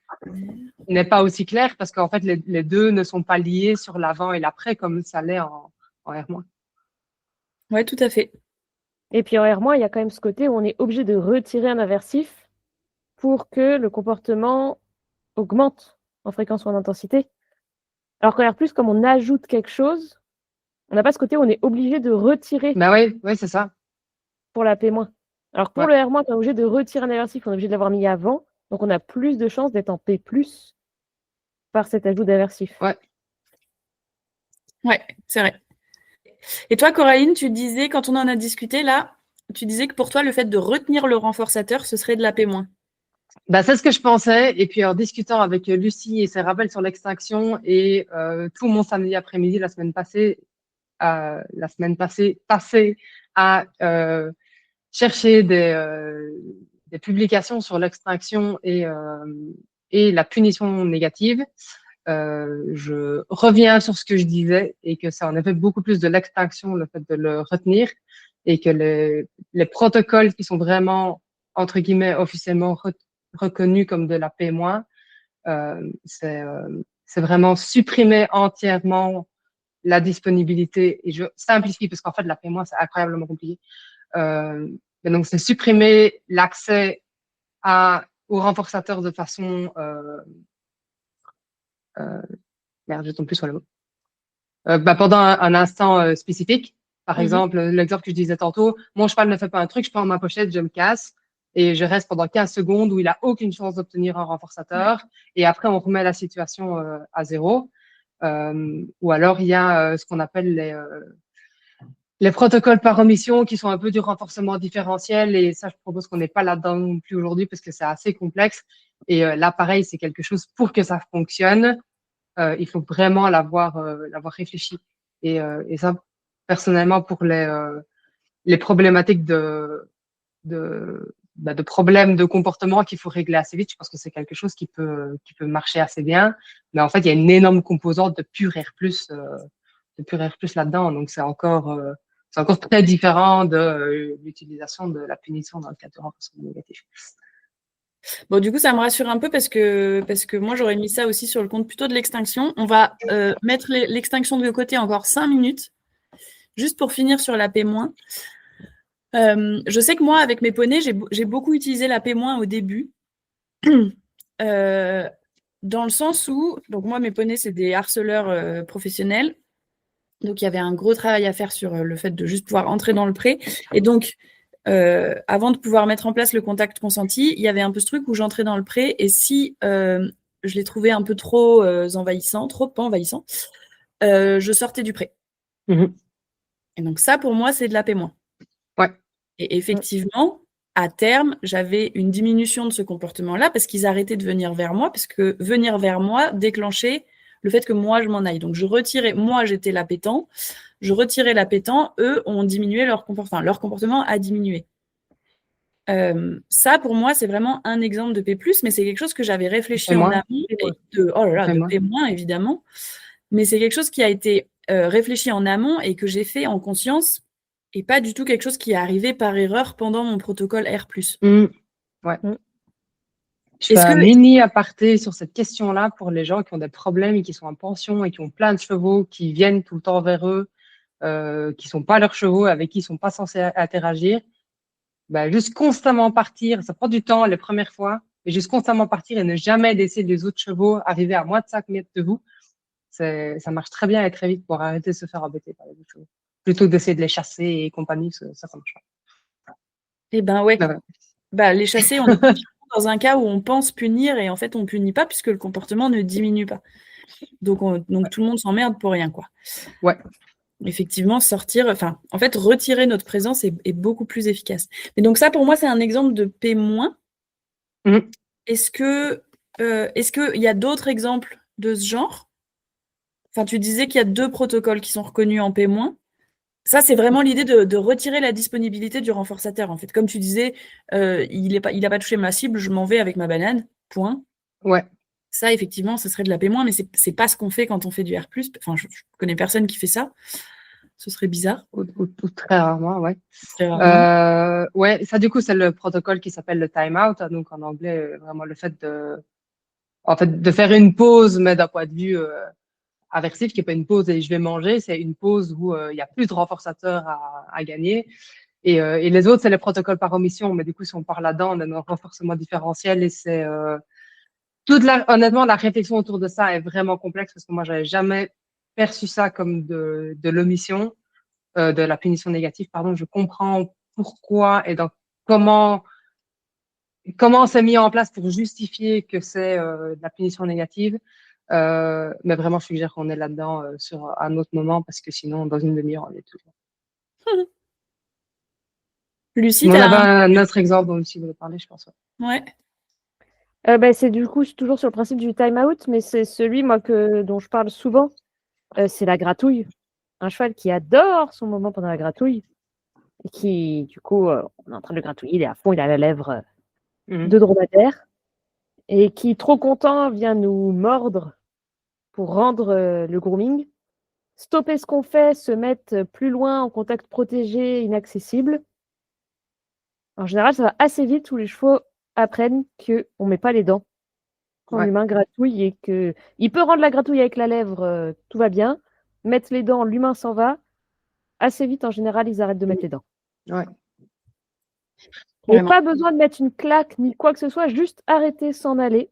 n'est pas aussi clair parce qu'en fait, les deux ne sont pas liés sur l'avant et l'après comme ça l'est en R-. Ouais, tout à fait. Et puis en R-, il y a quand même ce côté où on est obligé de retirer un aversif pour que le comportement augmente en fréquence ou en intensité. Alors qu'en R+, comme on ajoute quelque chose, on n'a pas ce côté où on est obligé de retirer Ben oui, c'est ça. pour la P-. Alors pour le R-, on est obligé de retirer un aversif, on est obligé de l'avoir mis avant, donc on a plus de chances d'être en P+, par cet ajout d'aversif. Ouais, c'est vrai. Et toi, Coraline, tu disais, quand on en a discuté là, tu disais que pour toi, le fait de retenir le renforçateur, ce serait de la P-. Bah, c'est ce que je pensais. Et puis, en discutant avec Lucie et ses rappels sur l'extinction et tout mon samedi après-midi la semaine passée à chercher des publications sur l'extinction et la punition négative, je reviens sur ce que je disais et que c'est en effet beaucoup plus de l'extinction, le fait de le retenir, et que les protocoles qui sont vraiment, entre guillemets, officiellement reconnus comme de la P-, c'est vraiment supprimer entièrement la disponibilité, et je simplifie parce qu'en fait, la P-, c'est incroyablement compliqué. Mais donc, c'est supprimer l'accès aux renforçateurs de façon... merde, je tombe plus sur le mot. Pendant un instant spécifique. Par exemple, l'exemple que je disais tantôt, mon cheval ne fait pas un truc, je prends ma pochette, je me casse et je reste pendant 15 secondes où il a aucune chance d'obtenir un renforçateur. Et après, on remet la situation à zéro. Ou alors, il y a ce qu'on appelle les protocoles par omission qui sont un peu du renforcement différentiel. Et ça, je propose qu'on n'est pas là-dedans non plus aujourd'hui parce que c'est assez complexe. Et là, pareil, c'est quelque chose pour que ça fonctionne. Il faut vraiment l'avoir réfléchi. Et ça, personnellement, pour les problématiques de problèmes de comportement qu'il faut régler assez vite, je pense que c'est quelque chose qui peut marcher assez bien. Mais en fait, il y a une énorme composante de pur R+, là-dedans. Donc, c'est encore très différent de l'utilisation de la punition dans le cadre de renforcement négatif. Bon, du coup, ça me rassure un peu parce que moi, j'aurais mis ça aussi sur le compte plutôt de l'extinction. On va mettre l'extinction de côté encore 5 minutes, juste pour finir sur la P-. Je sais que moi, avec mes poneys, j'ai beaucoup utilisé la P- au début. Dans le sens où, donc moi, mes poneys, c'est des harceleurs professionnels. Donc, il y avait un gros travail à faire sur le fait de juste pouvoir entrer dans le pré. Et donc, avant de pouvoir mettre en place le contact consenti, il y avait un peu ce truc où j'entrais dans le pré et si je les trouvais un peu trop envahissants, trop pas envahissants, je sortais du pré. Et donc ça, pour moi, c'est de la P-. Ouais. Et effectivement, à terme, j'avais une diminution de ce comportement-là parce qu'ils arrêtaient de venir vers moi, parce que venir vers moi déclenchait le fait que moi, je m'en aille. Donc, je retirais, moi, j'étais l'appétant, je retirais l'appétant, eux ont diminué leur comportement. Leur comportement a diminué. Ça, pour moi, c'est vraiment un exemple de P+, mais c'est quelque chose que j'avais réfléchi en amont, de P-, évidemment. Mais c'est quelque chose qui a été réfléchi en amont et que j'ai fait en conscience, et pas du tout quelque chose qui est arrivé par erreur pendant mon protocole R+. Ouais. Je fais un mini aparté sur cette question-là pour les gens qui ont des problèmes et qui sont en pension et qui ont plein de chevaux qui viennent tout le temps vers eux, qui ne sont pas leurs chevaux, avec qui ils ne sont pas censés interagir. Juste constamment partir, ça prend du temps les premières fois, mais juste constamment partir et ne jamais laisser les autres chevaux arriver à moins de 5 mètres de vous, ça marche très bien et très vite pour arrêter de se faire embêter par les autres chevaux. Plutôt que d'essayer de les chasser et compagnie, ça marche pas. Eh ben ouais. Les chasser, on est dans un cas où on pense punir et en fait on punit pas puisque le comportement ne diminue pas. Donc tout le monde s'emmerde pour rien, quoi. Ouais. Effectivement, en fait, retirer notre présence est beaucoup plus efficace. Et donc ça, pour moi, c'est un exemple de P-. Est-ce qu'il y a d'autres exemples de ce genre? Enfin, tu disais qu'il y a 2 protocoles qui sont reconnus en P-. Ça, c'est vraiment l'idée de retirer la disponibilité du renforçateur. En fait, comme tu disais, il a pas touché ma cible, je m'en vais avec ma banane, point. Ouais. Ça, effectivement, ce serait de la P-, mais c'est pas ce qu'on fait quand on fait du R+. Enfin, je connais personne qui fait ça. Ce serait bizarre. Ou très rarement, ouais. Très rarement. Ouais, ça du coup, c'est le protocole qui s'appelle le time out. Donc en anglais, vraiment le fait de faire une pause, mais d'un point de vue aversif, qui n'est pas une pause et je vais manger, c'est une pause où il y a plus de renforçateurs à gagner. Et les autres, c'est les protocoles par omission. Mais du coup, si on parle là-dedans, on a un renforcement différentiel et c'est honnêtement, la réflexion autour de ça est vraiment complexe parce que moi, j'avais jamais perçu ça comme de l'omission, de la punition négative, pardon. Je comprends pourquoi et donc comment c'est mis en place pour justifier que c'est de la punition négative. Mais vraiment, je suggère qu'on est là-dedans sur un autre moment parce que sinon, dans une demi-heure, on est toujours. Lucie, On t'as avait un autre exemple dont Lucie voulait parler, je pense. Ouais. C'est du coup toujours sur le principe du time out, mais c'est celui moi dont je parle souvent. C'est la gratouille. Un cheval qui adore son moment pendant la gratouille et qui, du coup, on est en train de le gratouiller, il est à fond, il a la lèvre de dromadaire et qui, trop content, vient nous mordre pour rendre le grooming, stopper ce qu'on fait, se mettre plus loin en contact protégé, inaccessible. En général, ça va assez vite où les chevaux apprennent qu'on ne met pas les dents quand l'humain gratouille et qu'il peut rendre la gratouille avec la lèvre, tout va bien. Mettre les dents, l'humain s'en va. Assez vite, en général, ils arrêtent de mettre les dents. Ouais. Et pas besoin de mettre une claque ni quoi que ce soit, juste arrêter, s'en aller.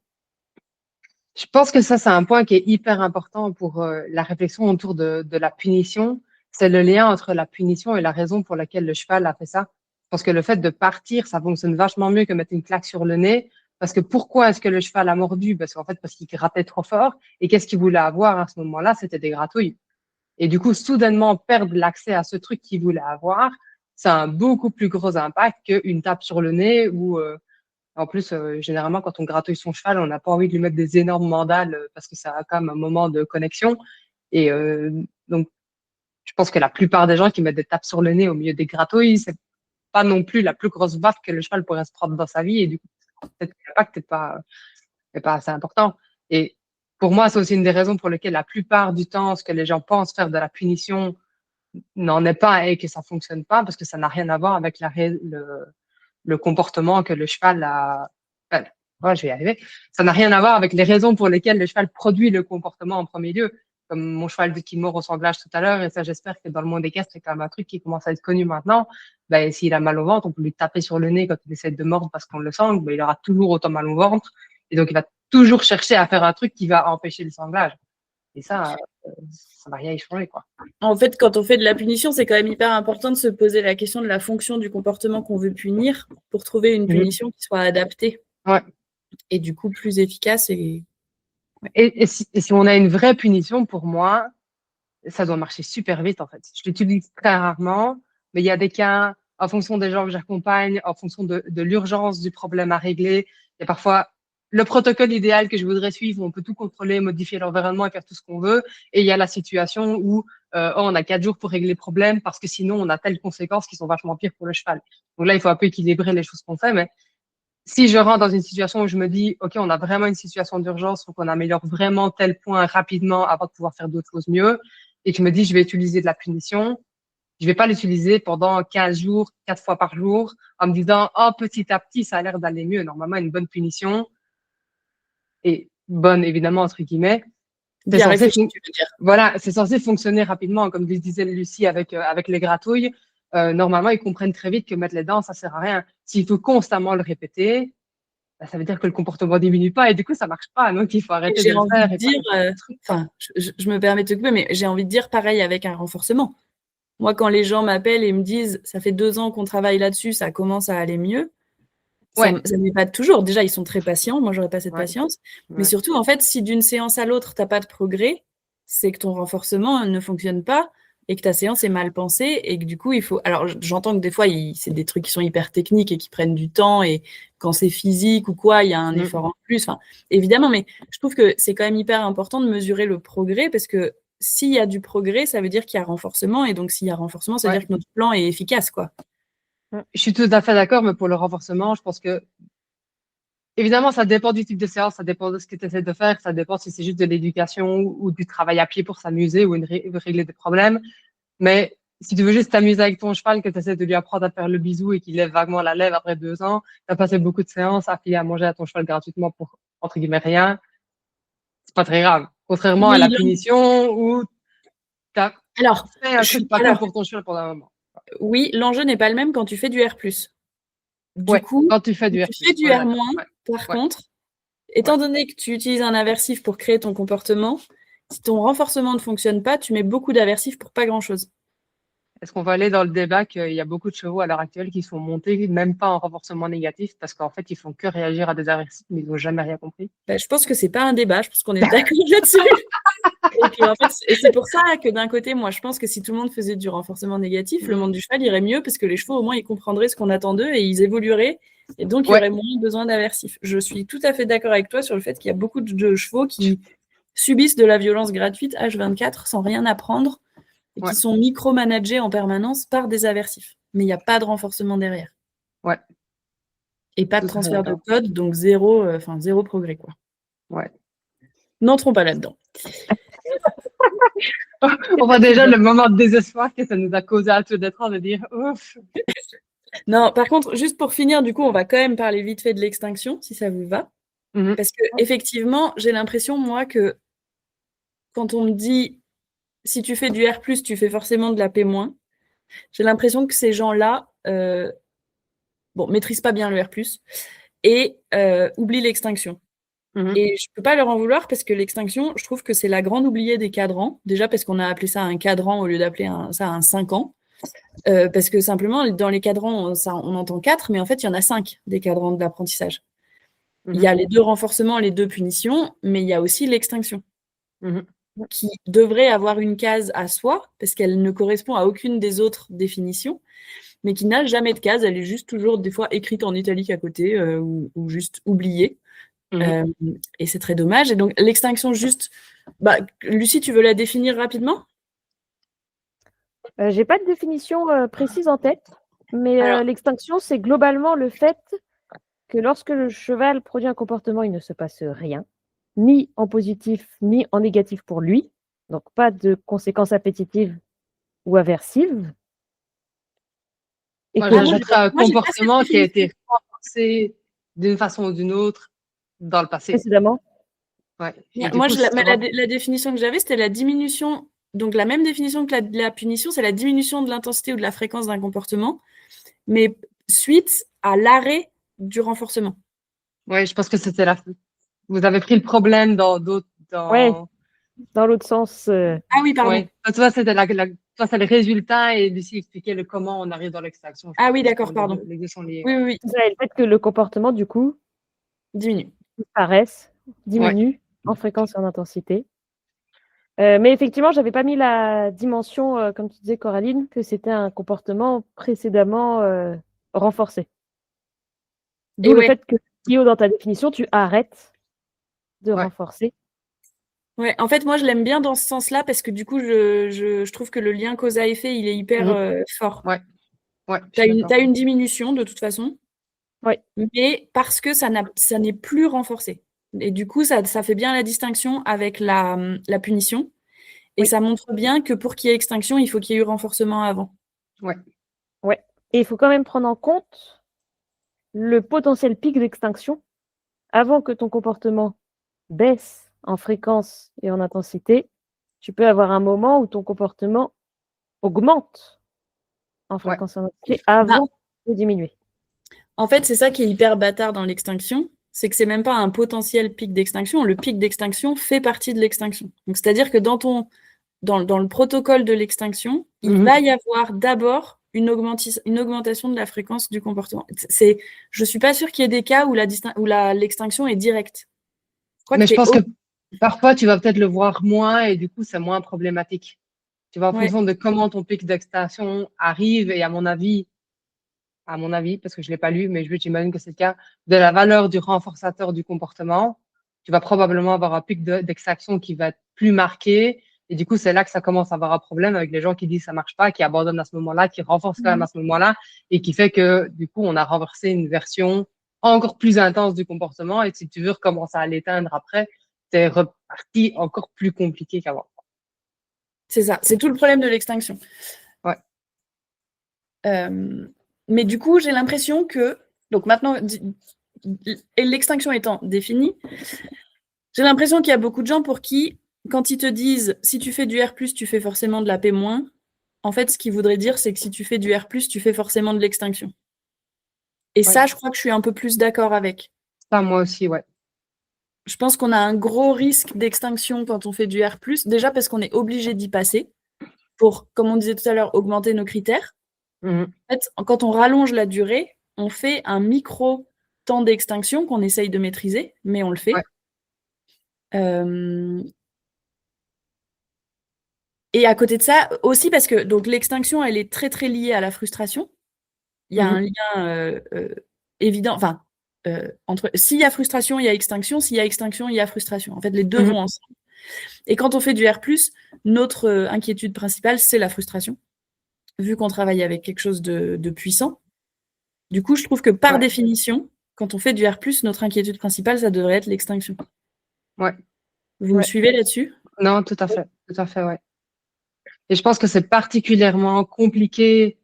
Je pense que ça, c'est un point qui est hyper important pour la réflexion autour de la punition. C'est le lien entre la punition et la raison pour laquelle le cheval a fait ça. Parce que le fait de partir, ça fonctionne vachement mieux que mettre une claque sur le nez. Parce que pourquoi est-ce que le cheval a mordu? Parce qu'il grattait trop fort. Et qu'est-ce qu'il voulait avoir à ce moment-là? C'était des gratouilles. Et du coup, soudainement, perdre l'accès à ce truc qu'il voulait avoir, ça a un beaucoup plus gros impact qu'une tape sur le nez ou en plus, généralement, quand on gratouille son cheval, on n'a pas envie de lui mettre des énormes mandales parce que ça a quand même un moment de connexion. Et donc, je pense que la plupart des gens qui mettent des tapes sur le nez au milieu des gratouilles, c'est pas non plus la plus grosse baffe que le cheval pourrait se prendre dans sa vie. Et du coup, peut-être que l'impact n'est pas assez important. Et pour moi, c'est aussi une des raisons pour lesquelles la plupart du temps, ce que les gens pensent faire de la punition n'en est pas et que ça fonctionne pas parce que ça n'a rien à voir avec le comportement que le cheval a. Enfin, je vais y arriver. Ça n'a rien à voir avec les raisons pour lesquelles le cheval produit le comportement en premier lieu. Comme mon cheval qui mord au sanglage tout à l'heure, et ça, j'espère que dans le monde équestre, c'est quand même un truc qui commence à être connu maintenant. Ben, s'il a mal au ventre, on peut lui taper sur le nez quand il essaie de mordre parce qu'on le sangle, ben, il aura toujours autant mal au ventre. Et donc, il va toujours chercher à faire un truc qui va empêcher le sanglage. Et ça va rien y changer, quoi. En fait, quand on fait de la punition, c'est quand même hyper important de se poser la question de la fonction du comportement qu'on veut punir pour trouver une punition qui soit adaptée. Ouais. Et du coup, plus efficace. Et si on a une vraie punition, pour moi, ça doit marcher super vite, en fait. Je l'utilise très rarement, mais il y a des cas, en fonction des gens que j'accompagne, en fonction de l'urgence du problème à régler. Il y a parfois le protocole idéal que je voudrais suivre, où on peut tout contrôler, modifier l'environnement et faire tout ce qu'on veut. Et il y a la situation où on a 4 jours pour régler le problème parce que sinon, on a telles conséquences qui sont vachement pires pour le cheval. Donc là, il faut un peu équilibrer les choses qu'on fait, mais si je rentre dans une situation où je me dis, OK, on a vraiment une situation d'urgence, il faut qu'on améliore vraiment tel point rapidement avant de pouvoir faire d'autres choses mieux, et que je me dis, je vais utiliser de la punition, je vais pas l'utiliser pendant 15 jours, 4 fois par jour, en me disant, oh, petit à petit, ça a l'air d'aller mieux. Normalement, une bonne punition, et bonne, évidemment, entre guillemets, c'est censé fonctionner rapidement, comme disait Lucie avec les gratouilles. Normalement, ils comprennent très vite que mettre les dents, ça sert à rien. S'il faut constamment le répéter, ça veut dire que le comportement diminue pas et du coup, ça marche pas. Donc, il faut arrêter de le faire. Je me permets de te couper, mais j'ai envie de dire pareil avec un renforcement. Moi, quand les gens m'appellent et me disent « ça fait 2 ans qu'on travaille là-dessus, ça commence à aller mieux », ça m'épate toujours. Déjà, ils sont très patients. Moi, j'aurais pas cette patience. Mais surtout, en fait, si d'une séance à l'autre, t'as pas de progrès, c'est que ton renforcement ne fonctionne pas et que ta séance est mal pensée et que du coup, il faut... Alors, j'entends que des fois, c'est des trucs qui sont hyper techniques et qui prennent du temps et quand c'est physique ou quoi, il y a un effort en plus. Enfin, évidemment, mais je trouve que c'est quand même hyper important de mesurer le progrès parce que s'il y a du progrès, ça veut dire qu'il y a renforcement et donc s'il y a renforcement, ça veut dire que notre plan est efficace, quoi. Je suis tout à fait d'accord, mais pour le renforcement, je pense que Évidemment, ça dépend du type de séance, ça dépend de ce que tu essaies de faire, ça dépend si c'est juste de l'éducation ou du travail à pied pour s'amuser ou régler des problèmes. Mais si tu veux juste t'amuser avec ton cheval, que tu essaies de lui apprendre à faire le bisou et qu'il lève vaguement la lèvre après 2 ans, tu as passé beaucoup de séances à filer à manger à ton cheval gratuitement pour, entre guillemets, rien, c'est pas très grave. Contrairement à Oui, la punition où tu as alors, fait un truc pas cool alors, pour ton cheval pendant un moment. oui, l'enjeu n'est pas le même quand tu fais du R+. Du Ouais, coup, quand tu fais si du R+, tu fais du on est R-, d'accord. Ouais, par ouais, contre, étant donné que tu utilises un aversif pour créer ton comportement, si ton renforcement ne fonctionne pas, tu mets beaucoup d'aversifs pour pas grand-chose. Est-ce qu'on va aller dans le débat qu'il y a beaucoup de chevaux à l'heure actuelle qui sont montés même pas en renforcement négatif parce qu'en fait, ils font que réagir à des aversifs, mais ils n'ont jamais rien compris? Bah, je pense que c'est pas un débat, je pense qu'on est d'accord là-dessus. Et c'est pour ça que d'un côté, moi, je pense que si tout le monde faisait du renforcement négatif, le monde du cheval irait mieux parce que les chevaux, au moins, ils comprendraient ce qu'on attend d'eux et ils évolueraient. Et donc, il y Ouais, aurait moins besoin d'aversifs. Je suis tout à fait d'accord avec toi sur le fait qu'il y a beaucoup de chevaux qui subissent de la violence gratuite H24 sans rien apprendre et ouais, qui sont micromanagés en permanence par des aversifs. Mais il n'y a pas de renforcement derrière. ouais, Et pas de tout à fait transfert de d'accord. code, donc zéro progrès, quoi. Ouais. N'entrons pas là-dedans. On voit déjà le moment de désespoir que ça nous a causé à tous d'être de dire ouf. Non, par contre, juste pour finir, du coup, on va quand même parler vite fait de l'extinction, si ça vous va. Mhm. Parce que effectivement, j'ai l'impression, moi, que quand on me dit si tu fais du R+, tu fais forcément de la P-, j'ai l'impression que ces gens-là maîtrisent pas bien le R+, et oublient l'extinction. Mhm. Et je peux pas leur en vouloir parce que l'extinction, je trouve que c'est la grande oubliée des cadrans. Déjà parce qu'on a appelé ça un cadran au lieu d'appeler ça un 5 ans. Parce que simplement, dans les cadrans, on entend 4, mais en fait, il y en a 5 des cadrans de l'apprentissage. Il y Mhm. a les 2 renforcements, les 2 punitions, mais il y a aussi l'extinction, Mhm. qui devrait avoir une case à soi, parce qu'elle ne correspond à aucune des autres définitions, mais qui n'a jamais de case. Elle est juste toujours, des fois, écrite en italique à côté, ou juste oubliée. Mhm. Et c'est très dommage. Et donc, l'extinction, juste... Lucie, tu veux la définir rapidement? J'ai pas de définition précise en tête, mais Alors, l'extinction, c'est globalement le fait que lorsque le cheval produit un comportement, il ne se passe rien, ni en positif, ni en négatif pour lui. Donc, pas de conséquences appétitives ou aversives. Et Moi, que j'achèterais un moi, j'ai pas cette comportement qui a définition. été renforcé d'une façon ou d'une autre dans le passé. précédemment, Ouais. Et du Moi, coup, ça va. la définition que j'avais, c'était la diminution. Donc, la même définition que la punition, c'est la diminution de l'intensité ou de la fréquence d'un comportement, mais suite à l'arrêt du renforcement. Ouais, je pense que c'était la. Vous avez pris le problème dans d'autres. ouais, Dans. dans l'autre sens. Ah oui, pardon. Ouais. Toi, c'était toi, c'est le résultat et Lucie expliquait le comment on arrive dans l'extraction, je Ah pense, oui, parce que d'accord, pardon. les deux sont liés. Oui, Ouais. oui, oui, Ça, et le fait que le comportement, du coup, diminue. disparaisse, Ouais. diminue en fréquence et en intensité. Mais effectivement, j'avais pas mis la dimension, comme tu disais, Coraline, que c'était un comportement précédemment renforcé. Et D'où le ouais, fait que, Guillaume, dans ta définition, tu arrêtes de Ouais. renforcer. ouais. En fait, moi, je l'aime bien dans ce sens-là parce que du coup, je trouve que le lien cause à effet, il est hyper Mhm. fort. Ouais. Ouais, je suis d'accord. T'as une diminution de toute façon, Oui, mais parce que ça n'est plus renforcé. Et du coup, ça fait bien la distinction avec la punition. Et oui, ça montre bien que pour qu'il y ait extinction, il faut qu'il y ait eu renforcement avant. Ouais. ouais. Et il faut quand même prendre en compte le potentiel pic d'extinction avant que ton comportement baisse en fréquence et en intensité. Tu peux avoir un moment où ton comportement augmente en Ouais. fréquence et en intensité Bah, avant de diminuer. en fait, c'est ça qui est hyper bâtard dans l'extinction, c'est que c'est même pas un potentiel pic d'extinction. Le pic d'extinction fait partie de l'extinction. Donc, c'est-à-dire que dans le protocole de l'extinction, il Mhm. va y avoir d'abord une augmentation de la fréquence du comportement. Je suis pas sûre qu'il y ait des cas où l'extinction est directe. Je crois que Mais je c'est pense que parfois, tu vas peut-être le voir moins et du coup, c'est moins problématique. Tu vois, en ouais. fonction de comment ton pic d'extinction arrive et à mon avis, parce que je l'ai pas lu, mais j'imagine que c'est le cas, de la valeur du renforçateur du comportement, tu vas probablement avoir un pic d'extraction qui va être plus marqué. Et du coup, c'est là que ça commence à avoir un problème avec les gens qui disent ça marche pas, qui abandonnent à ce moment-là, qui renforcent quand même à ce moment-là, et qui fait que, du coup, on a renversé une version encore plus intense du comportement. Et si tu veux recommencer à l'éteindre après, c'est reparti encore plus compliqué qu'avant. C'est ça, c'est tout le problème de l'extinction. Ouais. Mais du coup, j'ai l'impression que, donc maintenant, et l'extinction étant définie, j'ai l'impression qu'il y a beaucoup de gens pour qui, quand ils te disent si tu fais du R+, tu fais forcément de la P-, en fait, ce qu'ils voudraient dire, c'est que si tu fais du R+, tu fais forcément de l'extinction. Et ça, je crois que je suis un peu plus d'accord avec. Ça, moi aussi, ouais. Je pense qu'on a un gros risque d'extinction quand on fait du R+, déjà parce qu'on est obligé d'y passer pour, comme on disait tout à l'heure, augmenter nos critères. Mhm. En fait, quand on rallonge la durée, on fait un micro temps d'extinction qu'on essaye de maîtriser, mais on le fait. Ouais. Et à côté de ça, aussi parce que donc l'extinction, elle est très très liée à la frustration. Il y a un lien évident, enfin, entre s'il y a frustration, il y a extinction, s'il y a extinction, il y a frustration. En fait, les deux vont ensemble. Et quand on fait du R+, notre inquiétude principale, c'est la frustration, vu qu'on travaille avec quelque chose de puissant. Du coup, je trouve que par définition, quand on fait du R+, notre inquiétude principale, ça devrait être l'extinction. Ouais. Vous me suivez là-dessus? Non, tout à fait, ouais. Et je pense que c'est particulièrement compliqué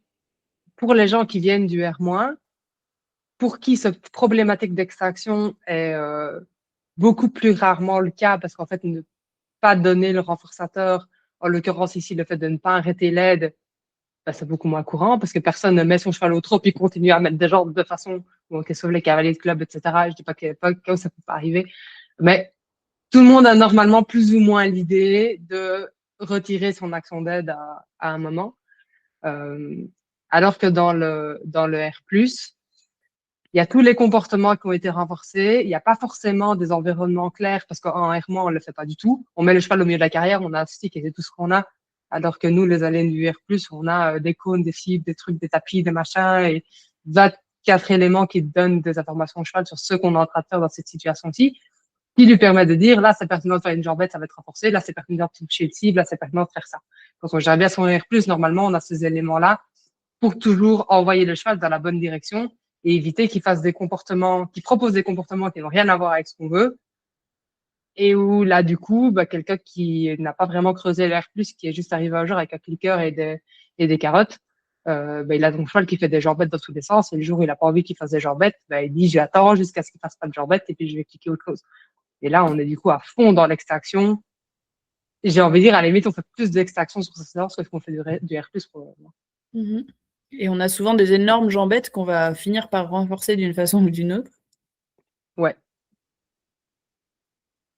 pour les gens qui viennent du R-, pour qui cette problématique d'extraction est beaucoup plus rarement le cas, parce qu'en fait, ne pas donner le renforçateur, en l'occurrence ici, le fait de ne pas arrêter l'aide, ben, c'est beaucoup moins courant, parce que personne ne met son cheval au trot puis continue à mettre des jambes de façon, bon, sauf les cavaliers de club, etc. Je dis pas que ça peut pas arriver, mais tout le monde a normalement plus ou moins l'idée de retirer son action d'aide à un moment. Alors que dans le R+, il y a tous les comportements qui ont été renforcés. Il n'y a pas forcément des environnements clairs parce qu'en R-, on ne le fait pas du tout. On met le cheval au milieu de la carrière, on a un stick et c'est tout ce qu'on a. Alors que nous, les allées du R+, on a des cônes, des fibres, des trucs, des tapis, des machins et 24 éléments qui donnent des informations au cheval sur ce qu'on est en train de faire dans cette situation-ci, qui lui permet de dire, là, c'est pertinent de faire une jambette, ça va être renforcé, là, c'est pertinent de toucher le cible, là, c'est pertinent de faire ça. Quand on gère bien son R+, normalement, on a ces éléments-là pour toujours envoyer le cheval dans la bonne direction et éviter qu'il fasse des comportements, qu'il propose des comportements qui n'ont rien à voir avec ce qu'on veut. Et où là, du coup, bah, quelqu'un qui n'a pas vraiment creusé l'air plus, qui est juste arrivé un jour avec un clicker et des carottes, bah, il a son cheval qui fait des jambettes dans tous les sens. Et le jour où il n'a pas envie qu'il fasse des jambettes, bah, il dit j'attends jusqu'à ce qu'il fasse pas de jambettes et puis je vais cliquer autre chose. Et là, on est du coup à fond dans l'extraction. J'ai envie de dire, à la limite, on fait plus d'extraction sur ce séance que ce qu'on fait du R+, probablement. Et on a souvent des énormes jambettes qu'on va finir par renforcer d'une façon ou d'une autre. Ouais.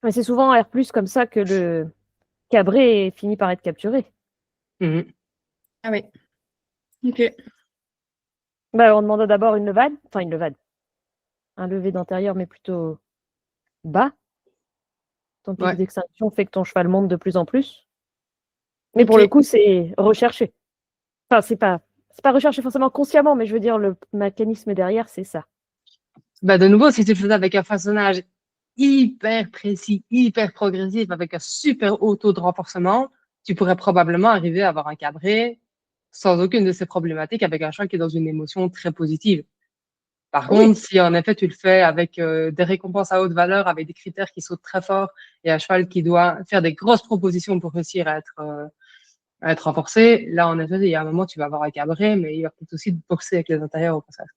Mais c'est souvent en R+, comme ça que le cabré finit par être capturé. Ah oui. Ok. Bah, on demande d'abord une levade, un lever d'antérieur, mais plutôt bas. Ton pic d'extinction fait que ton cheval monte de plus en plus. Mais pour le coup, c'est recherché. Enfin, c'est pas recherché forcément consciemment, mais je veux dire, le mécanisme derrière, c'est ça. Bah, de nouveau, si tu le faisais avec un façonnage hyper précis, hyper progressif, avec un super haut taux de renforcement, tu pourrais probablement arriver à avoir un cabré sans aucune de ces problématiques avec un cheval qui est dans une émotion très positive. Par contre, si en effet tu le fais avec des récompenses à haute valeur, avec des critères qui sautent très fort et un cheval qui doit faire des grosses propositions pour réussir à être renforcé, là en effet, il y a un moment tu vas avoir un cabré, mais il va peut-être aussi boxer avec les intérieurs au passage.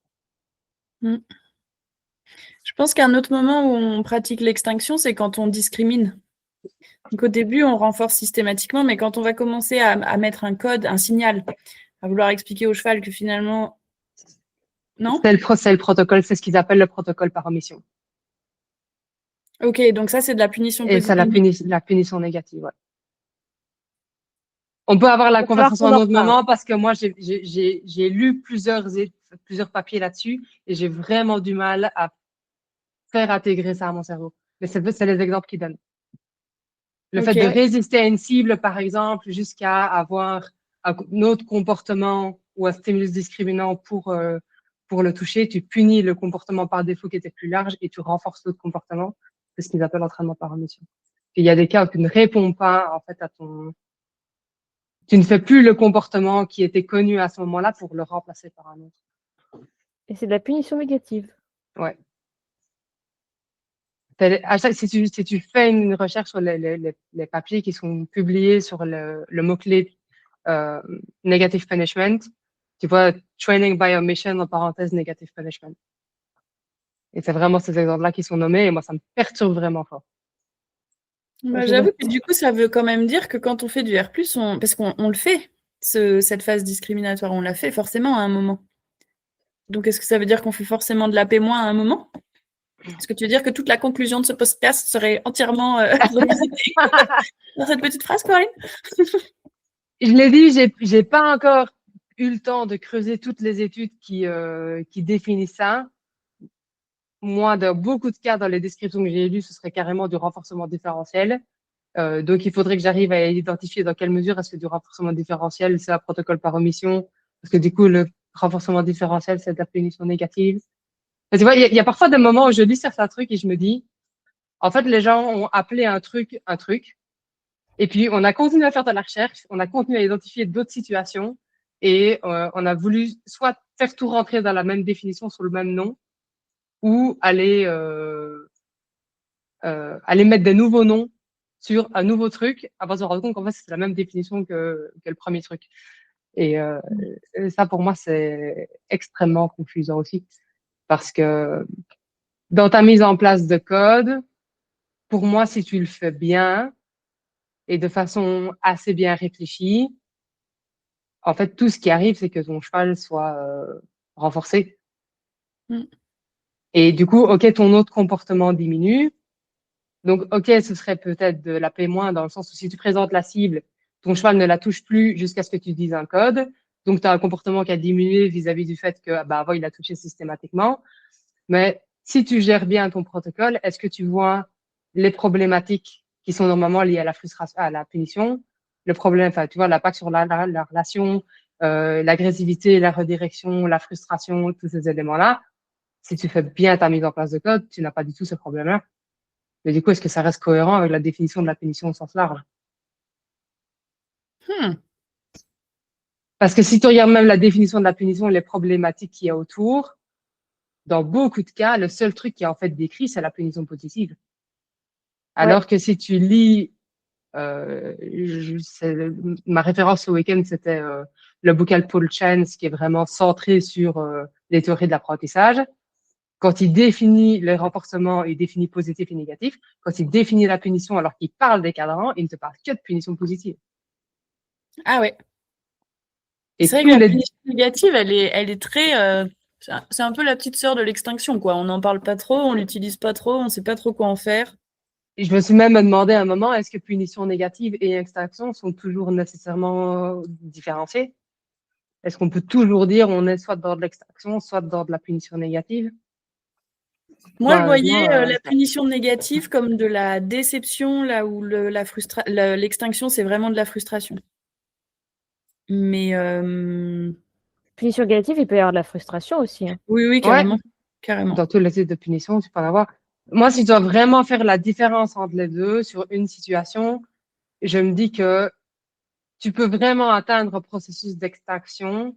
Je pense qu'un autre moment où on pratique l'extinction, c'est quand on discrimine. Donc au début, on renforce systématiquement, mais quand on va commencer à mettre un code, un signal, à vouloir expliquer au cheval que finalement... Non ? C'est le protocole, c'est ce qu'ils appellent le protocole par omission. Ok, donc ça, c'est de la punition positive. Et c'est la punition négative, ouais. On peut avoir la conversation à un autre moment parce que moi, j'ai lu plusieurs papiers là-dessus et j'ai vraiment du mal à faire intégrer ça à mon cerveau. Mais c'est les exemples qu'ils donnent. Le fait de résister à une cible, par exemple, jusqu'à avoir un autre comportement ou un stimulus discriminant pour le toucher, tu punis le comportement par défaut qui était plus large et tu renforces l'autre comportement. C'est ce qu'ils appellent l'entraînement par omission. Il y a des cas où tu ne réponds pas, en fait, tu ne fais plus le comportement qui était connu à ce moment-là pour le remplacer par un autre. Et c'est de la punition négative. Ouais. Si tu fais une recherche sur les papiers qui sont publiés sur le mot-clé negative punishment, tu vois training by omission en parenthèse negative punishment. Et c'est vraiment ces exemples-là qui sont nommés et moi, ça me perturbe vraiment fort. Bah, j'avoue que du coup, ça veut quand même dire que quand on fait du R+, parce qu'on le fait, cette phase discriminatoire, on l'a fait forcément à un moment. Donc, est-ce que ça veut dire qu'on fait forcément de la P- à un moment? Est-ce que tu veux dire que toute la conclusion de ce podcast serait entièrement revisitée dans cette petite phrase, Corinne? Je l'ai dit, j'ai pas encore eu le temps de creuser toutes les études qui définissent ça. Moi, dans beaucoup de cas, dans les descriptions que j'ai lues, ce serait carrément du renforcement différentiel. Donc, il faudrait que j'arrive à identifier dans quelle mesure est-ce que du renforcement différentiel, c'est un protocole par omission, parce que du coup, le renforcement différentiel, c'est de la punition négative. Mais tu vois, il y a parfois des moments où je lis certains trucs et je me dis, en fait, les gens ont appelé un truc, et puis on a continué à faire de la recherche, on a continué à identifier d'autres situations, et on a voulu soit faire tout rentrer dans la même définition sur le même nom, ou aller mettre des nouveaux noms sur un nouveau truc, avant de se rendre compte qu'en fait, c'est la même définition que le premier truc. Et ça, pour moi, c'est extrêmement confusant aussi. Parce que dans ta mise en place de code, pour moi, si tu le fais bien et de façon assez bien réfléchie, en fait, tout ce qui arrive, c'est que ton cheval soit renforcé. Mm. Et du coup, OK, ton autre comportement diminue. Donc, OK, ce serait peut-être de la P- dans le sens où si tu présentes la cible, ton cheval ne la touche plus jusqu'à ce que tu dises un code. Donc, tu as un comportement qui a diminué vis-à-vis du fait que, bah, avant, il a touché systématiquement. Mais si tu gères bien ton protocole, est-ce que tu vois les problématiques qui sont normalement liées à la frustration, à la punition, le problème, enfin, tu vois, l'impact sur la relation, l'agressivité, la redirection, la frustration, tous ces éléments-là. Si tu fais bien ta mise en place de code, tu n'as pas du tout ce problème-là. Mais du coup, est-ce que ça reste cohérent avec la définition de la punition au sens large? Parce que si tu regardes même la définition de la punition et les problématiques qu'il y a autour, dans beaucoup de cas, le seul truc qui est en fait décrit, c'est la punition positive. Alors que si tu lis, ma référence ce week-end, c'était le bouquin de Paul Chance, qui est vraiment centré sur les théories de l'apprentissage. Quand il définit les renforcements, il définit positif et négatif. Quand il définit la punition, alors qu'il parle des cadrans, il ne te parle que de punition positive. Ah ouais. Et c'est vrai que la punition négative, elle est très... c'est un peu la petite sœur de l'extinction, quoi. On n'en parle pas trop, on l'utilise pas trop, on sait pas trop quoi en faire. Je me suis même demandé à un moment, est-ce que punition négative et extinction sont toujours nécessairement différenciées? Est-ce qu'on peut toujours dire on est soit dans de l'extinction, soit dans de la punition négative? Moi, je voyais la punition négative comme de la déception, là où l'extinction, c'est vraiment de la frustration. Mais punition négative, il peut y avoir de la frustration aussi. Hein. Oui, carrément. Ouais. Carrément. Dans tous les types de punition, tu peux en avoir. Moi, si je dois vraiment faire la différence entre les deux sur une situation, je me dis que tu peux vraiment atteindre un processus d'extinction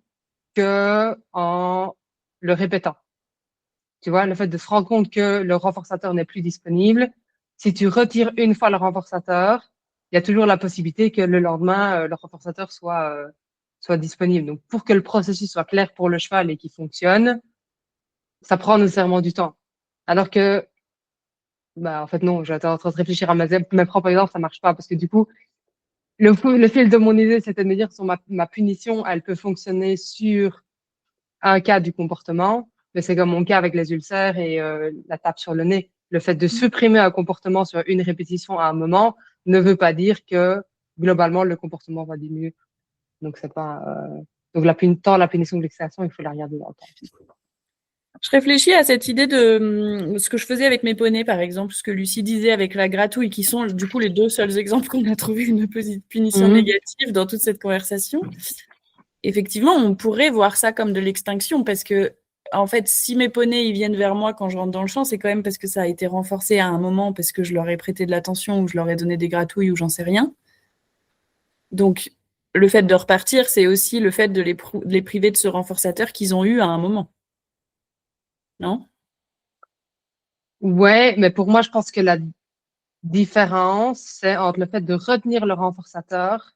que en le répétant. Tu vois, le fait de se rendre compte que le renforçateur n'est plus disponible. Si tu retires une fois le renforçateur, il y a toujours la possibilité que le lendemain, le renforçateur soit disponible. Donc, pour que le processus soit clair pour le cheval et qu'il fonctionne, ça prend nécessairement du temps. Alors que, bah, en fait, non, j'étais en train de réfléchir à mes propres exemples, ça marche pas parce que du coup, le fil de mon idée, c'était de me dire sur ma punition, elle peut fonctionner sur un cas du comportement, mais c'est comme mon cas avec les ulcères et la tape sur le nez. Le fait de supprimer un comportement sur une répétition à un moment ne veut pas dire que globalement le comportement va diminuer. Donc c'est pas donc la punition que l'extinction, il faut la regarder dans le temps. Je réfléchis à cette idée de ce que je faisais avec mes poneys, par exemple, ce que Lucie disait avec la gratouille, qui sont du coup les deux seuls exemples qu'on a trouvé une punition négative dans toute cette conversation. Effectivement, on pourrait voir ça comme de l'extinction, parce que, en fait, si mes poneys ils viennent vers moi quand je rentre dans le champ, c'est quand même parce que ça a été renforcé à un moment, parce que je leur ai prêté de l'attention, ou je leur ai donné des gratouilles, ou j'en sais rien. Donc, le fait de repartir, c'est aussi le fait de les priver de ce renforçateur qu'ils ont eu à un moment. Non? Ouais, mais pour moi, je pense que la différence, c'est entre le fait de retenir le renforçateur.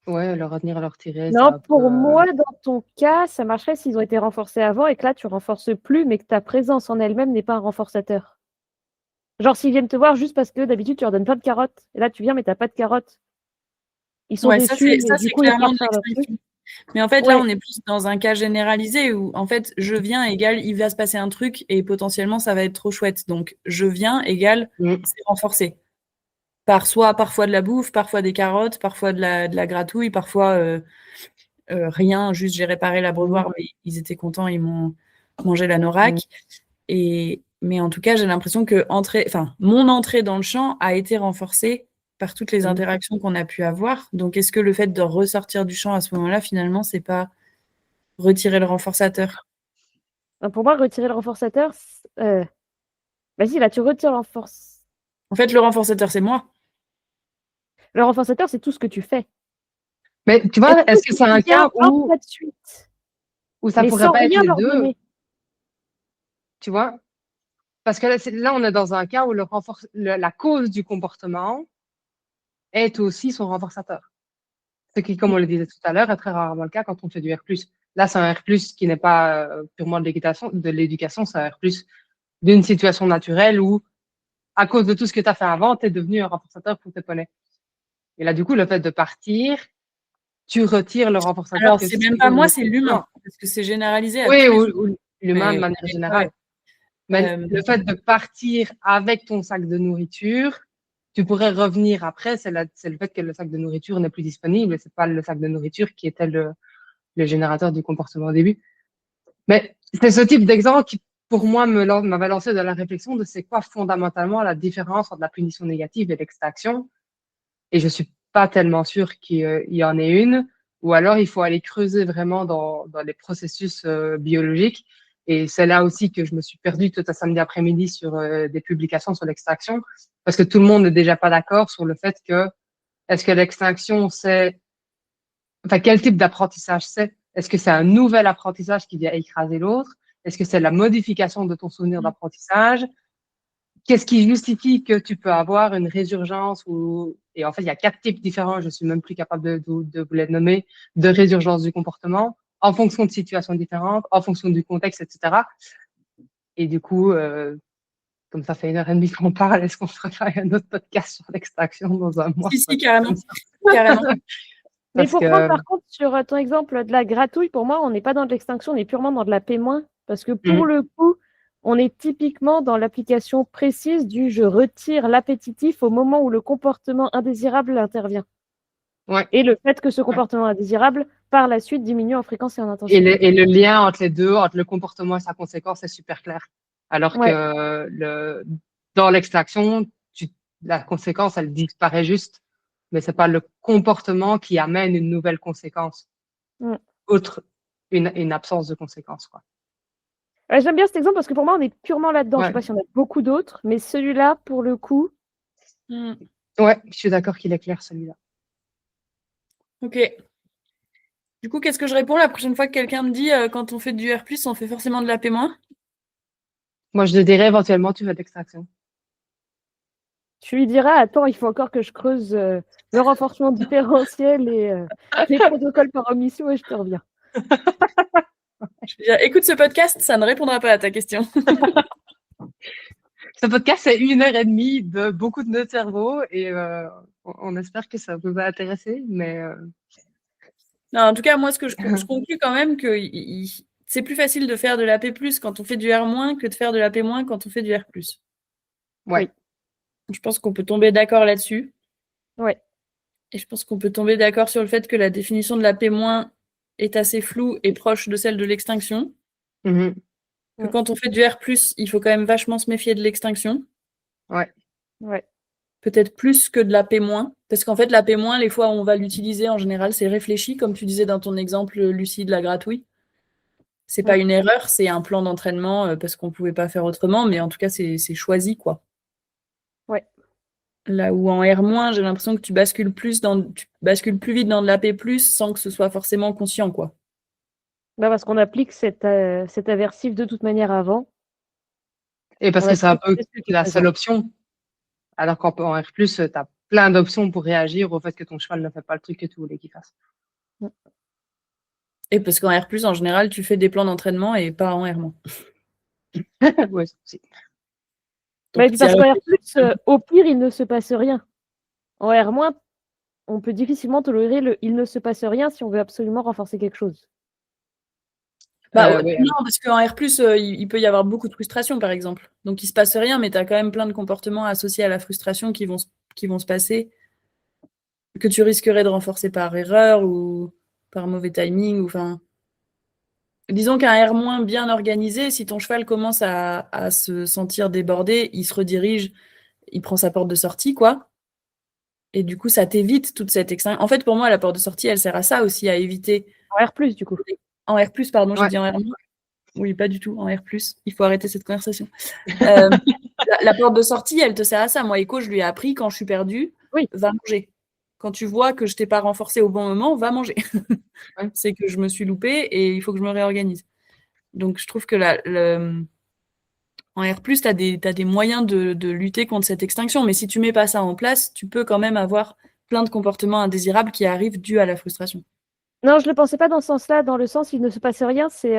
Ouais, le retenir et le retirer, c'est Non, un peu. pour moi, dans ton cas, ça marcherait s'ils ont été renforcés avant et que là, tu renforces plus, mais que ta présence en elle-même n'est pas un renforçateur. Genre, s'ils viennent te voir juste parce que d'habitude, tu leur donnes plein de carottes. Et là, tu viens, mais t'as pas de carottes. Ils sont Ouais, déçus, mais ça, du c'est coup, ils clairement repartent de faire leur truc. l'extinction. Mais en fait, là, Ouais. on est plus dans un cas généralisé où, en fait, je viens égale, il va se passer un truc et potentiellement, ça va être trop chouette. Donc, je viens égale, Mm. c'est renforcé. Parfois de la bouffe, parfois des carottes, parfois de la gratouille, parfois rien, juste j'ai réparé l'abreuvoir, mais ils étaient contents, ils m'ont mangé la norac. Mais en tout cas, j'ai l'impression que mon entrée dans le champ a été renforcée par toutes les interactions qu'on a pu avoir. Donc, est-ce que le fait de ressortir du champ à ce moment-là, finalement, c'est pas retirer le renforçateur? Pour moi, retirer le renforçateur, vas-y, là, tu retires le renforçateur. En fait, le renforçateur, c'est moi. Le renforçateur, c'est tout ce que tu fais. Mais tu vois, est-ce que c'est un Viens, cas où, pas de suite, ça mais pourrait sans pas être rien les leur deux, donner. tu vois? Parce que là, on est dans un cas où la cause du comportement est aussi son renforçateur. Ce qui, comme on le disait tout à l'heure, est très rarement le cas quand on fait du R+. Là, c'est un R+, qui n'est pas purement de l'éducation, c'est un R+, d'une situation naturelle où, à cause de tout ce que tu as fait avant, tu es devenu un renforçateur pour tes poneys. Et là, du coup, le fait de partir, tu retires le renforçateur Alors, que c'est si même tu pas veux moi, le c'est comportement. l'humain. Parce que c'est généralisé à Oui, tous les humains. ou l'humain de Mais, manière ouais. générale. Mais le fait de partir avec ton sac de nourriture, tu pourrais revenir après, c'est le fait que le sac de nourriture n'est plus disponible et c'est pas le sac de nourriture qui était le générateur du comportement au début. Mais c'est ce type d'exemple qui, pour moi, m'avait lancé dans la réflexion de c'est quoi fondamentalement la différence entre la punition négative et l'extraction. Et je suis pas tellement sûre qu'il y en ait une, ou alors il faut aller creuser vraiment dans les processus biologiques. Et c'est là aussi que je me suis perdue tout un samedi après-midi sur des publications sur l'extraction, parce que tout le monde n'est déjà pas d'accord sur le fait que est-ce que l'extinction, enfin, quel type d'apprentissage c'est? Est-ce que c'est un nouvel apprentissage qui vient écraser l'autre? Est-ce que c'est la modification de ton souvenir d'apprentissage? Qu'est-ce qui justifie que tu peux avoir une résurgence ou... Et en fait, il y a 4 types différents, je suis même plus capable de vous les nommer, de résurgence du comportement, en fonction de situations différentes, en fonction du contexte, etc. Et du coup, comme ça fait 1 heure et demie qu'on parle, est-ce qu'on se refait un autre podcast sur l'extraction dans un mois? Si, carrément. Carrément. Mais Parce pour prendre que... par contre sur ton exemple de la gratouille, pour moi, on n'est pas dans de l'extinction, on est purement dans de la paix moins. Parce que pour le coup, on est typiquement dans l'application précise du je retire l'appétitif au moment où le comportement indésirable intervient. Ouais. Et le fait que ce comportement indésirable, par la suite, diminue en fréquence et en Et intensité. le lien entre les deux, entre le comportement et sa conséquence, est super clair. Alors Ouais. que dans l'extraction, la conséquence, elle disparaît juste, mais c'est pas le comportement qui amène une nouvelle conséquence, outre une absence de conséquence, quoi. J'aime bien cet exemple parce que pour moi, on est purement là-dedans. Je ne sais Ouais. pas s'il y en a beaucoup d'autres, mais celui-là, pour le coup. Ouais, je suis d'accord qu'il est clair, celui-là. Ok. Du coup, qu'est-ce que je réponds la prochaine fois que quelqu'un me dit quand on fait du R+, on fait forcément de la P-? Moi, je te dirais éventuellement, tu fais de l'extraction. Tu lui diras, attends, il faut encore que je creuse le renforcement différentiel et les protocoles par omission et je te reviens. Je vais dire, écoute ce podcast, ça ne répondra pas à ta question. Ce podcast, c'est 1 heure et demie de beaucoup de notre cerveau et on espère que ça vous a intéressé, mais... Non, en tout cas, moi, ce que je conclus quand même, que c'est plus facile de faire de la P+ quand on fait du R- que de faire de la P- quand on fait du R+. Ouais. Je pense qu'on peut tomber d'accord là-dessus. Ouais. Et je pense qu'on peut tomber d'accord sur le fait que la définition de la P- est assez floue et proche de celle de l'extinction. Que quand on fait du R+, il faut quand même vachement se méfier de l'extinction. Ouais. Ouais. Peut-être plus que de la P-, parce qu'en fait, la P-, les fois où on va l'utiliser, en général, c'est réfléchi, comme tu disais dans ton exemple, Lucie, de la gratouille. C'est pas une erreur, c'est un plan d'entraînement parce qu'on pouvait pas faire autrement, mais en tout cas, c'est choisi, quoi. Ouais. Là où en R-, j'ai l'impression que tu bascules plus vite dans de la P+, sans que ce soit forcément conscient, quoi. Bah parce qu'on applique cet aversif de toute manière avant. Et parce On que va c'est un peu tester ce qui est la présent. seule option. Alors qu'en R+, tu as plein d'options pour réagir au fait que ton cheval ne fait pas le truc que tu voulais qu'il fasse. Et parce qu'en R+, en général, tu fais des plans d'entraînement et pas en R-. Ouais, c'est- Mais Donc, parce qu'en R+, au pire, il ne se passe rien. En R-, on peut difficilement tolérer le il ne se passe rien si on veut absolument renforcer quelque chose. ouais. Non, parce qu'en R+, il peut y avoir beaucoup de frustration, par exemple. Donc, il se passe rien, mais tu as quand même plein de comportements associés à la frustration qui vont se passer, que tu risquerais de renforcer par erreur ou par mauvais timing. Enfin, disons qu'un R- bien organisé, si ton cheval commence à se sentir débordé, il se redirige, il prend sa porte de sortie, quoi. Et du coup, ça t'évite toute cette extinction. En fait, pour moi, la porte de sortie, elle sert à ça aussi, à éviter. En R+, du coup. En R+, pardon, j'ai Ouais. dit en R-. Oui, pas du tout, en R+. Il faut arrêter cette conversation. La porte de sortie, elle te sert à ça. Moi, Echo, je lui ai appris, quand je suis perdue, Oui. va manger. Quand tu vois que je t'ai pas renforcé au bon moment, va manger. Ouais. C'est que je me suis loupée et il faut que je me réorganise. Donc, je trouve que en R+, tu as des moyens de lutter contre cette extinction. Mais si tu mets pas ça en place, tu peux quand même avoir plein de comportements indésirables qui arrivent dus à la frustration. Non, je ne le pensais pas dans ce sens-là. Dans le sens, il ne se passe rien, c'est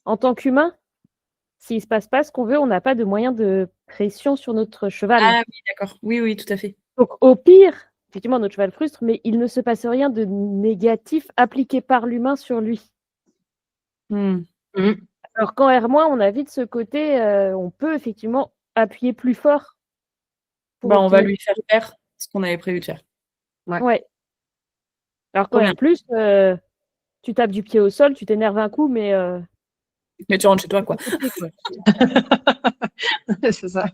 en tant qu'humain, s'il ne se passe pas ce qu'on veut, on n'a pas de moyen de pression sur notre cheval. Ah oui, d'accord. Oui, oui, tout à fait. Donc, au pire, effectivement, notre cheval frustre, mais il ne se passe rien de négatif appliqué par l'humain sur lui. Hmm. Alors qu'en R-, on a vite ce côté, on peut effectivement appuyer plus fort. pour On va obtenir- lui faire faire ce qu'on avait prévu de faire. Ouais. Alors qu'en Trop bien. R+, tu tapes du pied au sol, tu t'énerves un coup, mais Mais tu rentres chez toi, quoi. côté, quoi. C'est ça.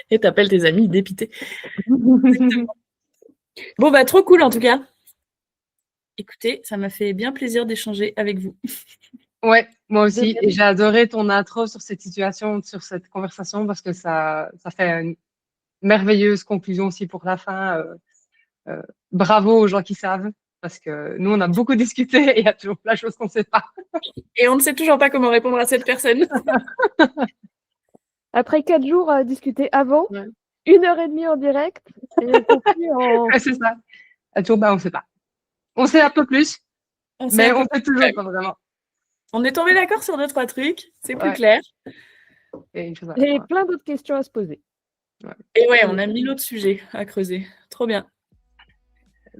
Et t'appelles tes amis dépités. Bon, bah, trop cool, en tout cas. Écoutez, ça m'a fait bien plaisir d'échanger avec vous. Ouais, moi aussi. De Et j'ai adoré ton intro sur cette situation, sur cette conversation, parce que ça fait une merveilleuse conclusion aussi pour la fin. Bravo aux gens qui savent, parce que nous, on a beaucoup discuté et il y a toujours plein de choses qu'on ne sait pas. Et on ne sait toujours pas comment répondre à cette personne. Après 4 jours à discuter avant, Ouais. 1h30 en direct, et on conclut en... Ouais, c'est ça. Il y a toujours, on ne sait pas. On sait un peu plus, mais on ne sait toujours pas vraiment. On est tombé d'accord sur 2-3 trucs, c'est plus Ouais. clair. Et une chose à Et voir. plein d'autres questions à se poser. Et ouais, on a 1000 autres sujets à creuser. Trop bien.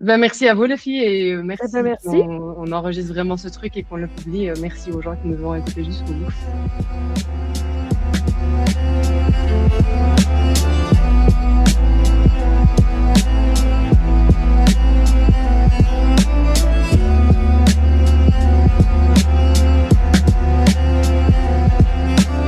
Merci à vous les filles et merci. Merci. On enregistre vraiment ce truc et qu'on le publie. Merci aux gens qui nous ont écoutés jusqu'au bout.